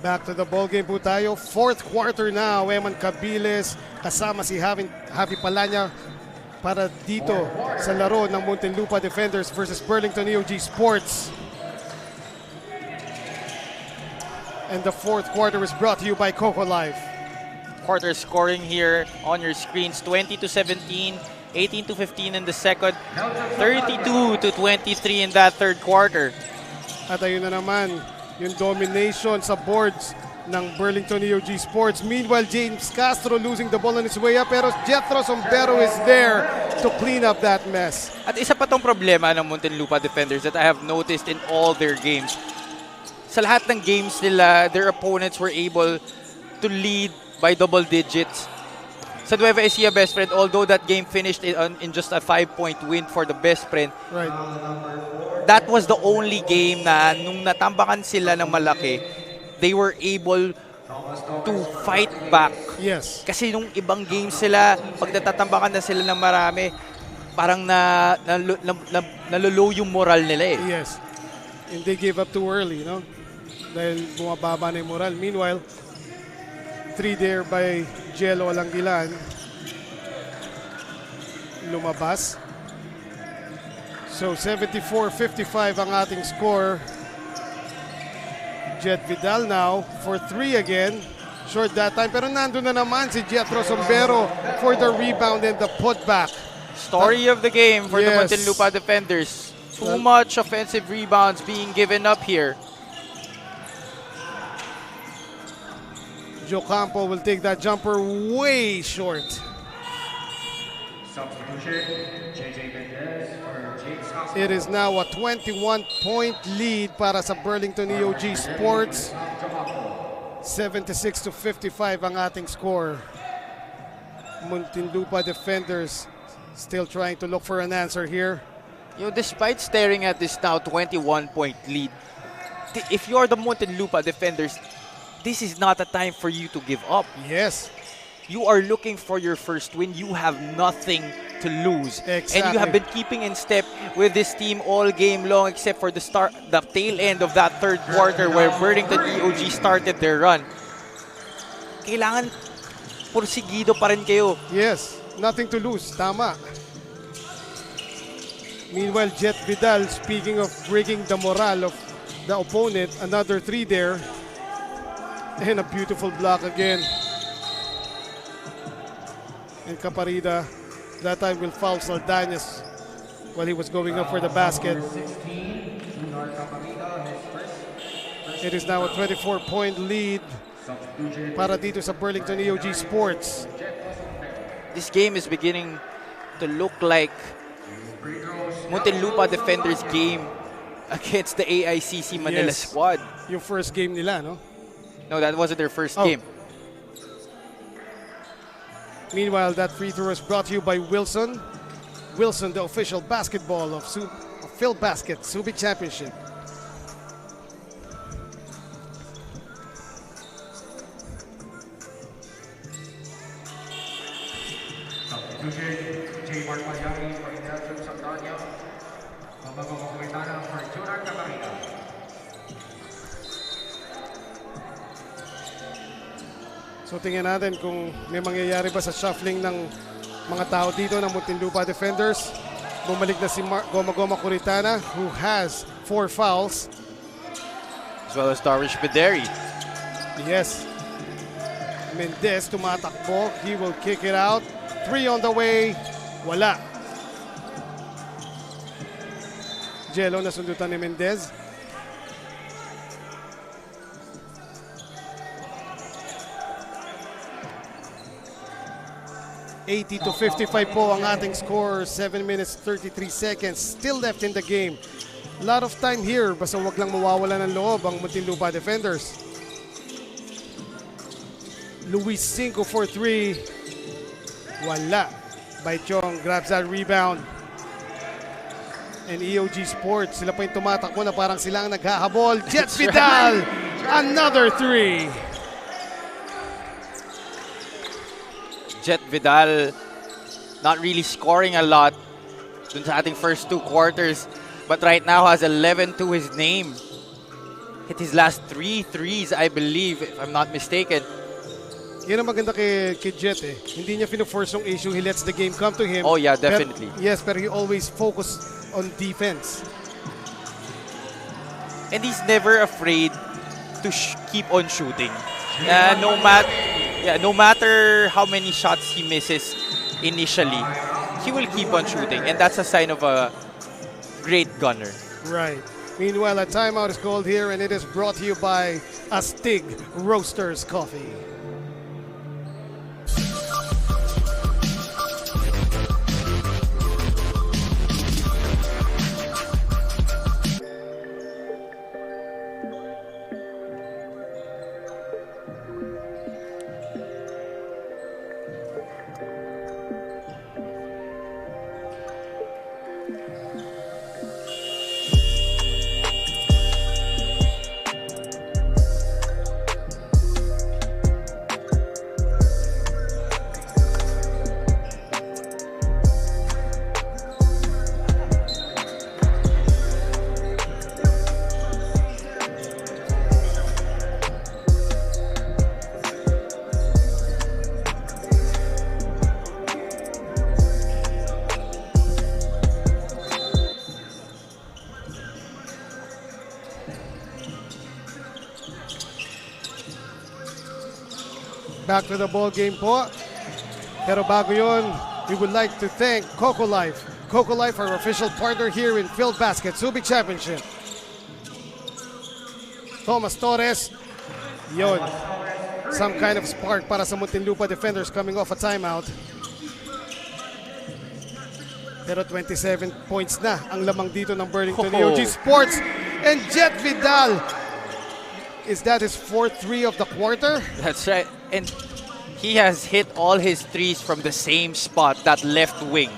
Back to the ball game po tayo. Fourth quarter na. Eman Cabiles kasama si Javi Palanya para dito sa laro ng Muntinlupa Defenders versus Burlington EOG Sports. And the fourth quarter is brought to you by Coco Life. Quarter scoring here on your screens, 20-17, 18-15 in the second, 32-23 in that third quarter. At ayun na naman, yung domination sa boards ng Burlington EOG Sports. Meanwhile, James Castro losing the ball on his way up, pero Jethro Sombero is there to clean up that mess. At isa pa tong problema ng Muntinlupa Defenders that I have noticed in all their games. Sa lahat ng games nila, their opponents were able to lead by double digits. Sa Nueva Ecija Best Friend, although that game finished in just a 5-point win for the Best Friend, Right. that was the only game na nung natambakan sila ng malaki, they were able to fight back. Yes. Kasi nung ibang games sila, pag natatambakan na sila ng marami, parang nalolow yung moral nila eh. Yes. And they gave up too early, no? Dahil bumababa na yung moral. Meanwhile, 3 there by Jello Alanggilan. Lumabas. So 74-55 ang ating score. Jet Vidal now for 3 again. Short that time. Pero nandun na naman si Jethro Sombero for the rebound and the putback. Story of the game for the Yes. Muntinlupa Defenders. Too much offensive rebounds being given up here. Joe Campo will take that jumper way short. Substitution, JJ Mendez for James Castro. It is now a 21-point lead para sa Burlington EOG Sports. 76-55 ang ating score. Muntinlupa Defenders still trying to look for an answer here. You know, despite staring at this now 21-point lead, if you're the Muntinlupa Defenders, this is not a time for you to give up. Yes. You are looking for your first win. You have nothing to lose. Exactly. And you have been keeping in step with this team all game long except for the tail end of that third quarter where Burlington EOG started their run. Kailangan porsigido pa rin kayo. Yes. Nothing to lose. Tama. Meanwhile, Jet Vidal, speaking of breaking the morale of the opponent, another 3 there. And a beautiful block again. And Caparida that time will foul Saldañas while he was going up for the basket. It is now a 24-point lead para dito sa Burlington EOG Sports. This game is beginning to look like Muntinlupa Defenders game against the AICC Manila Yes. squad. Yung first game nila, no? No, that wasn't their first Oh. game. Meanwhile, that free throw is brought to you by Wilson. Wilson, the official basketball of Filbasket Subic Championship. Substitution, J. Mark Mayagi for Nelson Santana. Mamagong Kumitana for Junar Camarita. So tingnan natin kung may mangyayari ba sa shuffling ng mga tao dito ng Muntinlupa Defenders. Bumalik na si Goma Curitana who has 4 fouls. As well as Darish Bederi. Yes. Mendez tumatakbo. He will kick it out. 3 on the way. Wala. Jello nasundutan ni Mendez. $80-55 po ang ating score. 7 minutes 33 seconds still left in the game. A lot of time here, basta wag lang mawawala ng loob ang Muntinlupa Defenders. Luis 5 for 3. Wala. Baichong grabs that rebound. And EOG Sports, sila pa yung tumatakbo na parang sila ang naghahabol. Jet Vidal, another 3. Jet Vidal not really scoring a lot dun sa ating first 2 quarters, but right now has 11 to his name. hit his last 3 threes, I believe, if I'm not mistaken. Yan ang maganda kay Jet eh. Hindi niya fino-force yung issue. He lets the game come to him. Oh yeah, definitely. Pero he always focus on defense. And he's never afraid to keep on shooting. No matter how many shots he misses initially, he will keep on shooting. And that's a sign of a great gunner. Right. Meanwhile, a timeout is called here, and it is brought to you by Astig Roasters Coffee. Back to the ball game po. Pero bago yun, we would like to thank Coco Life. Coco Life, our official partner here in Filbasket Subic Championship. Thomas Torres, yun. Some kind of spark para sa Muntinlupa Defenders coming off a timeout. Pero 27 points na ang lamang dito ng Burlington EOG Sports. And Jet Vidal, is that his 4th three of the quarter? That's right. And he has hit all his threes from the same spot, that left wing.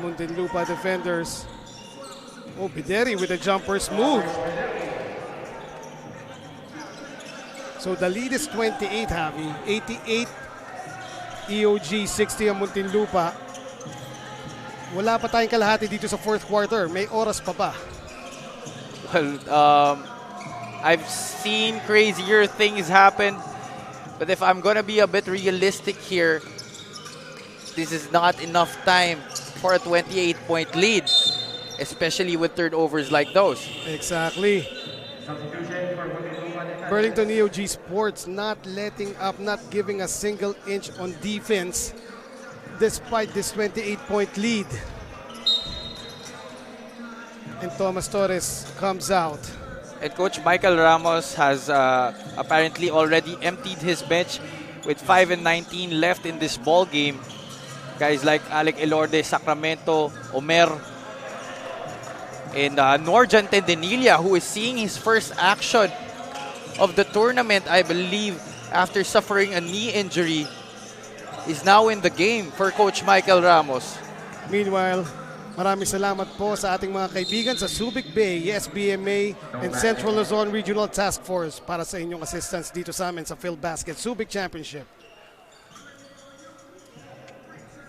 Muntinlupa Defenders. Oh, Bideri with a jumper's move. So the lead is 28, Javi. 88 EOG, 60 ang Muntinlupa. Wala pa tayong kalahati dito sa 4th quarter. May oras pa ba? Well, I've seen crazier things happen. But if I'm going to be a bit realistic here, this is not enough time for a 28-point lead, especially with turnovers like those. Exactly. Burlington EOG Sports not letting up, not giving a single inch on defense despite this 28-point lead. And Thomas Torres comes out. And Coach Michael Ramos has apparently already emptied his bench with 5 and 19 left in this ball game. Guys like Alec Elorde, Sacramento, Omer, and Norjan Tendenilia, who is seeing his first action of the tournament, I believe, after suffering a knee injury, is now in the game for Coach Michael Ramos. Meanwhile, maraming salamat po sa ating mga kaibigan sa Subic Bay, SBMA, and Central Luzon Regional Task Force para sa inyong assistance dito sa amin sa Filbasket Subic Championship.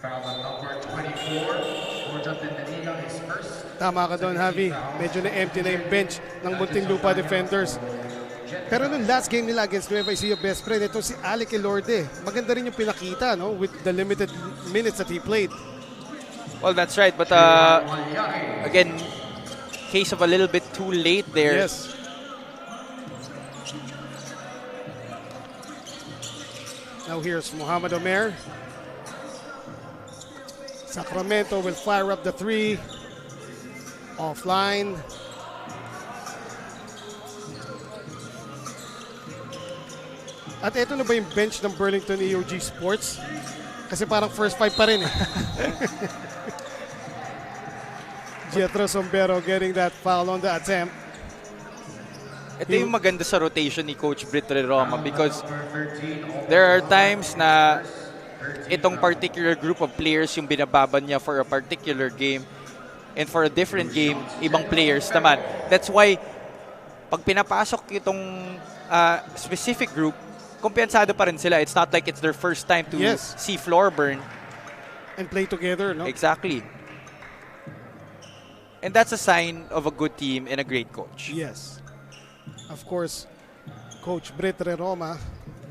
Foul on number 24. Norjan Tendenilia is first. Tama ka doon, Javi. Medyo na-empty na yung bench ng Muntinlupa Defenders. Pero nung last game nila against Nueva Ecija best friend, ito si Alec Elorde. Maganda rin yung pinakita, no, with the limited minutes that he played. Well, that's right. But again, case of a little bit too late there. Yes. Now here's Muhammad Omer. Sacramento will fire up the three. Offline. At ito na ba yung bench ng Burlington EOG Sports? Kasi parang first five pa rin eh. Jetro Sombero getting that foul on the attempt. Ito yung maganda sa rotation ni Coach Brit Roma because there are times na itong particular group of players yung binababan niya for a particular game, and for a different game, ibang players naman. That's why pag pinapasok itong specific group, kumpiyansado pa rin sila. It's not like it's their first time to see floor burn. And play together, no? Exactly. And that's a sign of a good team and a great coach. Yes. Of course, Coach Brit Reroma,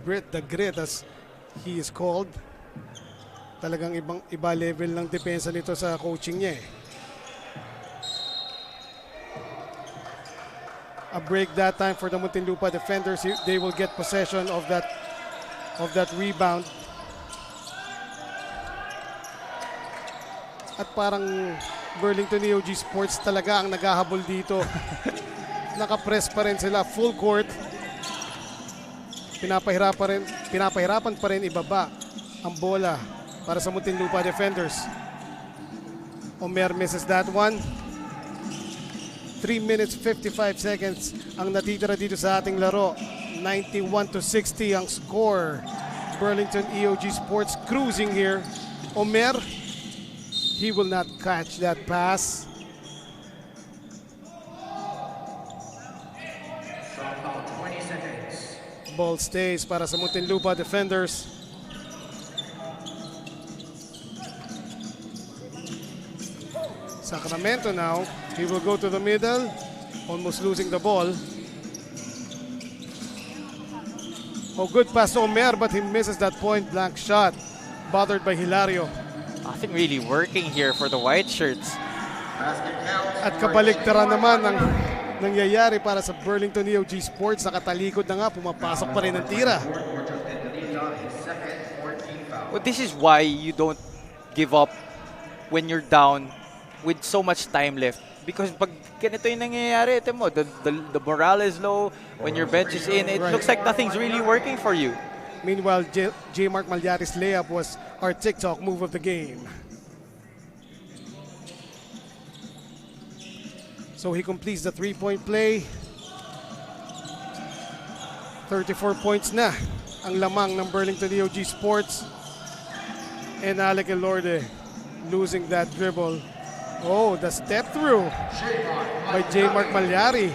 Brit the Grit as he is called. Talagang iba level ng depensa nito sa coaching niya eh. A break that time for the Muntinlupa Defenders. They will get possession of that rebound. At parang Burlington EOG Sports talaga ang naghahabol dito. Nakapress pa rin sila, full court. Pinapahirapan pa rin ibaba ang bola para sa Muntinlupa Defenders. Omer misses that one. 3 minutes 55 seconds ang natitira dito sa ating laro. 91-60 ang score. Burlington EOG Sports cruising here. Omer, he will not catch that pass. Ball stays para sa Muntinlupa Defenders. Sacramento now. He will go to the middle, almost losing the ball. Oh, good pass to Omer, but he misses that point-blank shot. Bothered by Hilario. Nothing really working here for the white shirts. At kabaliktaran naman ang nangyayari para sa Burlington EOG Sports. Nakatalikod na nga, pumapasok pa rin ang tira. Well, this is why you don't give up when you're down with so much time left. Because pag ganito yung nangyayari, ito mo, the morale is low, when your bench is in, it looks like nothing's really working for you. Meanwhile, J. Mark Malyari's layup was our TikTok move of the game. So he completes the three-point play. 34 points na ang lamang ng Burlington EOG Sports. And Alec Elorde losing that dribble. Oh, the step through by J. Mark Malyari.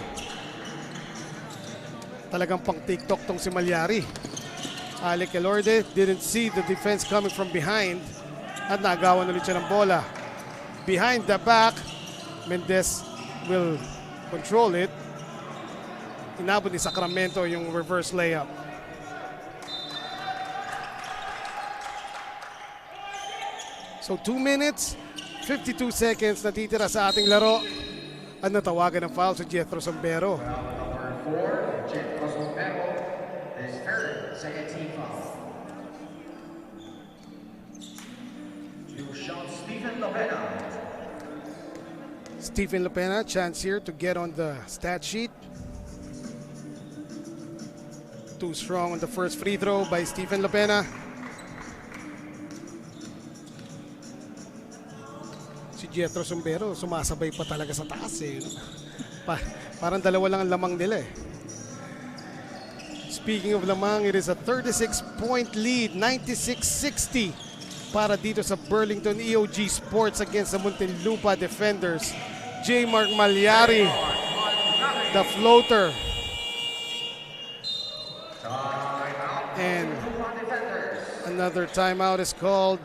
Talagang pang TikTok tong si Malyari. Alec Elorde didn't see the defense coming from behind at nagawan ulit siya ng bola. Behind the back, Mendez will control it. Inabot ni Sacramento yung reverse layup. So 2 minutes, 52 seconds natitira sa ating laro. At natawagan ng foul sa Jethro Sombero. Number 4, Jethro Sombero, his third second team foul. You shot Stephen Lopena. Stephen Lopena, chance here to get on the stat sheet. Too strong on the first free throw by Stephen Lopena. Si Jethro Sombero, sumasabay pa talaga sa taas eh. Parang dalawa lang ang lamang nila eh. Speaking of lamang, it is a 36-point lead, 96-60 para dito sa Burlington EOG Sports against the Muntinlupa Defenders. J. Mark Malyari, the floater. And another timeout is called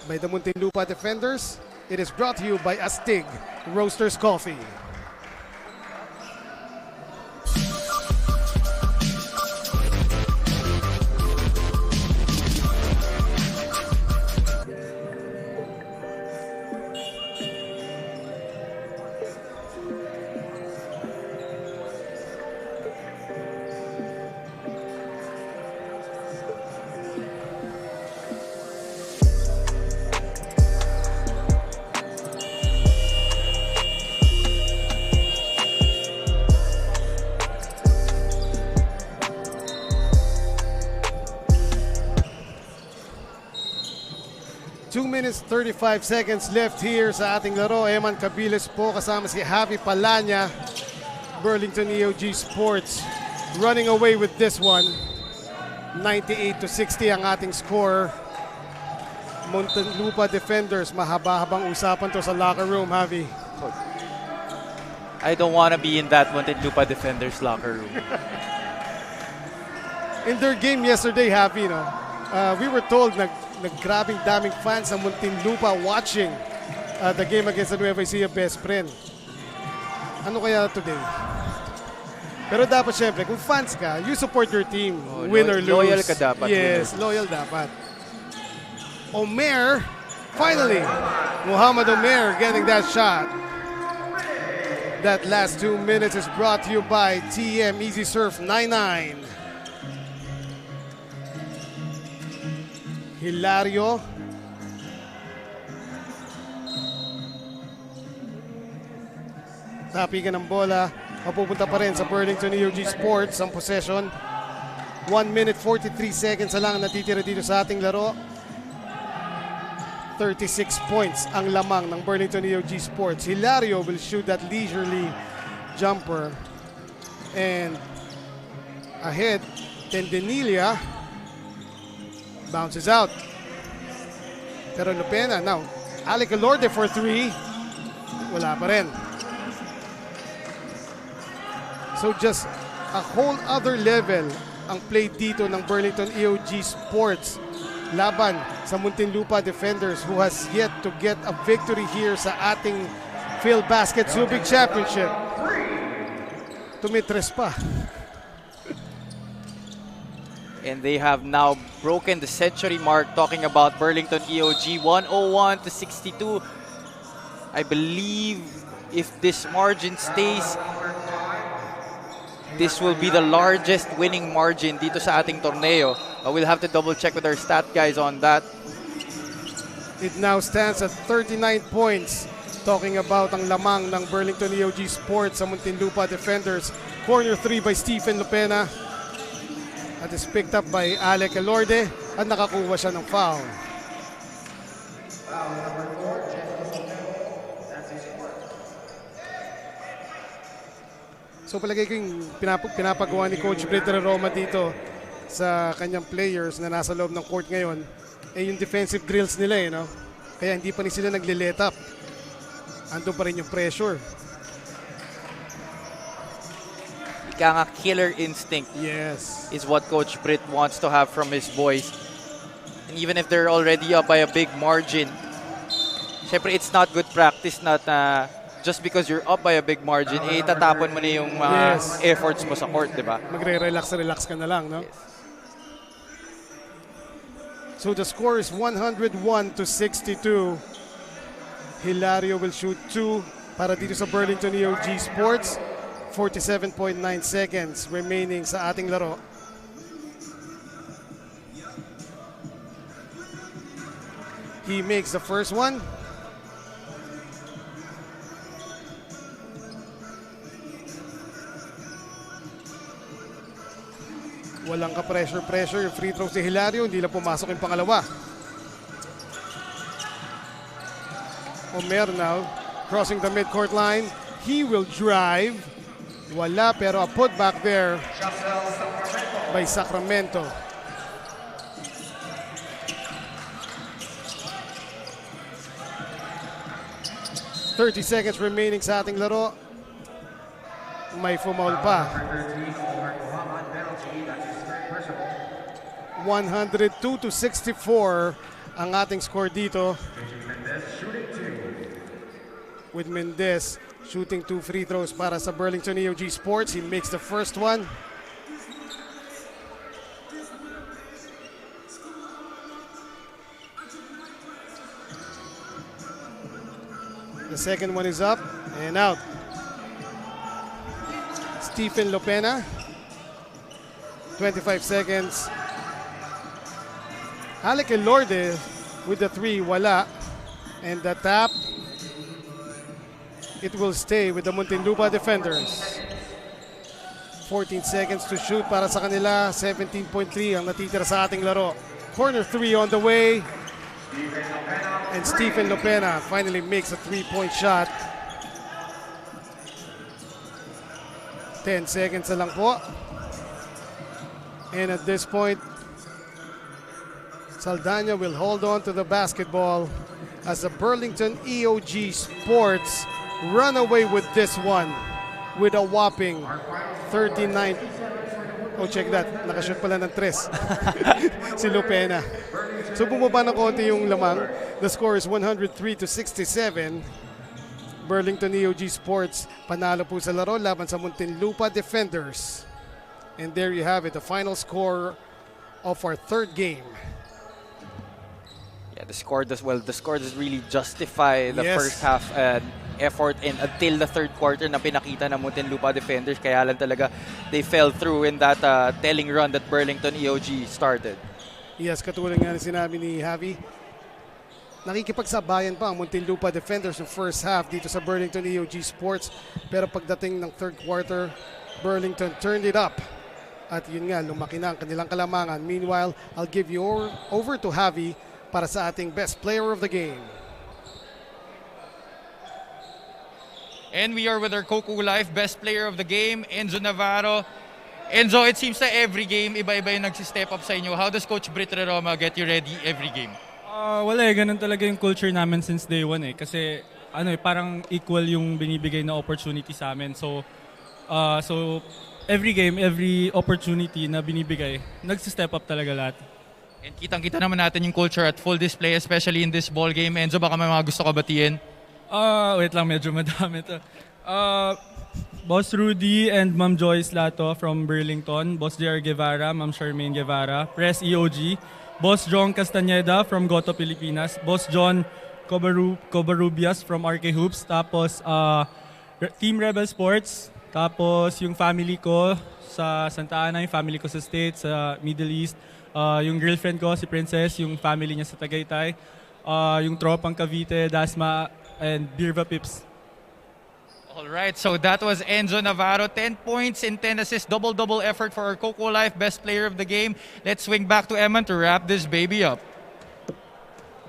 by the Muntinlupa Defenders. It is brought to you by Astig Roasters Coffee. Minutes 35 seconds left here sa ating laro. Eman Cabiles po kasama si Javi Palanya. Burlington EOG Sports running away with this one. 98-60 ang ating score. Muntinlupa Defenders, mahaba-habang usapan to sa locker room, Javi. I don't want to be in that Muntinlupa Defenders locker room. In their game yesterday, Javi, no? We were told na naggrabing daming fans sa Muntinlupa watching. the game against the Nueva Ecija best friend. Ano kaya today? Pero dapat syempre, kung fans ka, you support your team, win or lose. Loyal ka dapat. Yes, loyal dapat. Omer, finally, Muhammad Omer getting that shot. That last 2 minutes is brought to you by TM Easy Surf 99. Hilario. Tapigan ng bola. Mapupunta pa rin sa Burlington EOG Sports ang possession. 1 minute 43 seconds na lang natitira dito sa ating laro. 36 points ang lamang ng Burlington EOG Sports. Hilario will shoot that leisurely jumper. And ahead, Tendenilia bounces out. Pero Lupena, now, Alec Alorde for 3. Wala pa rin. So just a whole other level ang play dito ng Burlington EOG Sports laban sa Muntinlupa Defenders, who has yet to get a victory here sa ating Filbasket Subic Championship. Tumitres pa. And they have now broken the century mark, talking about Burlington EOG, 101-62. I believe if this margin stays, this will be the largest winning margin dito sa ating torneo. We'll have to double check with our stat guys on that. It now stands at 39 points. Talking about ang lamang ng Burlington EOG Sports sa Muntinlupa Defenders. Corner 3 by Stephen Lopena. At is picked up by Alec Elorde. At nakakuha siya ng foul. So palagay ko yung pinapagawa ni Coach Brittany Roma dito sa kanyang players na nasa loob ng court ngayon, eh yung defensive drills nila eh, no? Kaya hindi pa rin sila nagle-let up. Ando pa rin yung pressure. Ika nga, killer instinct. Yes. Is what Coach Britt wants to have from his boys. And even if they're already up by a big margin, syempre it's not good practice na just because you're up by a big margin, itatapon mo na yung mga efforts mo sa court, di ba? Magre-relax ka na lang, no? Yes. So the score is 101-62. Hilario will shoot 2 para dito sa Burlington EOG Sports. 47.9 seconds remaining sa ating laro. He makes the first one. Walang ka-pressure. Yung free throws ni Hilario, hindi lang pumasok yung pangalawa. Omer now, crossing the midcourt line. He will drive. Wala, pero a putback there by Sacramento. .30 seconds remaining sa ating laro. May fumaul pa. 102-64 ang ating score dito. With Mendez shooting 2 free throws para sa Burlington EOG Sports. He makes the first one. The second one is up and out. Stephen Lopena. 25 seconds. Alec Elorde with the 3, wala. And the tap, it will stay with the Muntinlupa Defenders. 14 seconds to shoot para sa kanila. 17.3 ang natitira sa ating laro. Corner 3 on the way. And Stephen Lopena finally makes a 3-point shot. 10 seconds na lang po. And at this point, Saldana will hold on to the basketball as the Burlington EOG Sports run away with this one with a whopping 39. Oh, check that. Nakashoot pala ng 3. Si Lopena. So bumaba ng konti yung lamang. The score is 103-67. Burlington EOG Sports panalo po sa laro laban sa Muntinlupa Defenders. And there you have it, the final score of our third game. Yeah, the score does really justify the first half effort and until the third quarter na pinakita ng Muntinlupa Defenders. Kaya lang talaga they fell through in that telling run that Burlington EOG started. Yes, katulad nga na sinabi ni Javi, nakikipagsabayan pa ang Muntinlupa Defenders ng first half dito sa Burlington EOG Sports. Pero pagdating ng third quarter, Burlington turned it up. At yun nga, lumaki na ang kanilang kalamangan. Meanwhile, I'll give you over to Javi para sa ating best player of the game. And we are with our Coco Life best player of the game, Enzo Navarro. Enzo, it seems that every game, iba-iba yung nagsistep up sa inyo. How does Coach Brit Roma get you ready every game? Wala ganun talaga yung culture namin since day one kasi parang equal yung binibigay na opportunity sa amin. So every game, every opportunity na binibigay, nagsistep up talaga lahat. And kitang-kita naman natin yung culture at full display, especially in this ball game. Enzo, baka may mga gusto ka batiin? Wait lang, medyo madami to. Boss Rudy and Ma'am Joyce Lato from Burlington, Boss JR Guevara, Ma'am Charmaine Guevara, Press EOG, Boss John Castaneda from Goto Pilipinas, Boss John Cobarubias from RK Hoops, tapos Team Rebel Sports, tapos yung family ko sa Santa Ana, yung family ko sa States, sa Middle East, yung girlfriend ko si Princess, yung family niya sa Tagaytay, yung tropang Cavite, Dasma, and Birva Pips. Alright, so that was Enzo Navarro. 10 points and 10 assists, double-double effort for our Coco Life best player of the game. Let's swing back to Eman to wrap this baby up.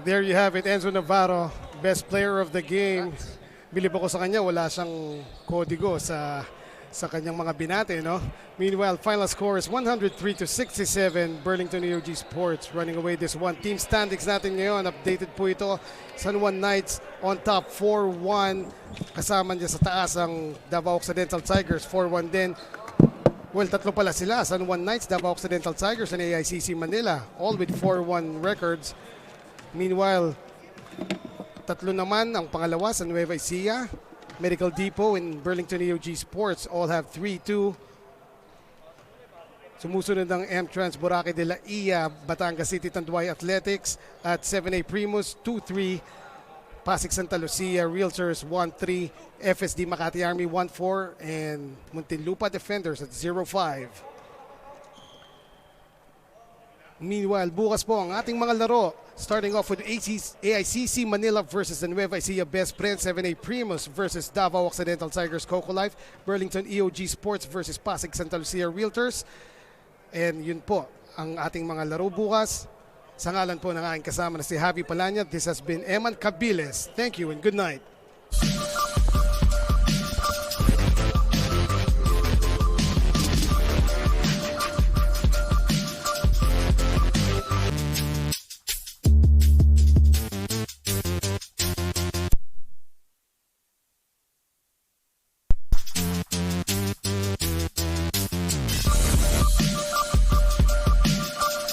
There you have it, Enzo Navarro, best player of the game. Bilib ako sa kanya, wala siyang kodigo sa kanyang mga binate, no? Meanwhile, final score is 103-67. Burlington EOG Sports running away this one. Team standings natin ngayon, updated po ito. San Juan Knights on top, 4-1. Kasama niya sa taas ang Davao Occidental Tigers, 4-1 din. Well, tatlo pala sila. San Juan Knights, Davao Occidental Tigers, and AICC Manila, all with 4-1 records. Meanwhile, tatlo naman ang pangalawa sa Nueva Ecija, Medical Depot and Burlington EOG Sports all have 3-2. Sumusunod ang M-Trans Boracay de la Ia, Batangas City Tanduay Athletics at 7A Primus 2-3. Pasig Santa Lucia Realtors 1-3. FSD Makati Army 1-4 and Muntinlupa Defenders at 0-5. Meanwhile, bukas po ang ating mga laro. Starting off with AICC Manila versus the Nueva Ecija Best Friends, 7A Primus versus Davao Occidental Tigers Coco Life, Burlington EOG Sports versus Pasig Santa Lucia Realtors. And yun po ang ating mga laro bukas. Sa ngalan po ng aking kasama na si Javi Palanya, this has been Eman Cabiles. Thank you and good night.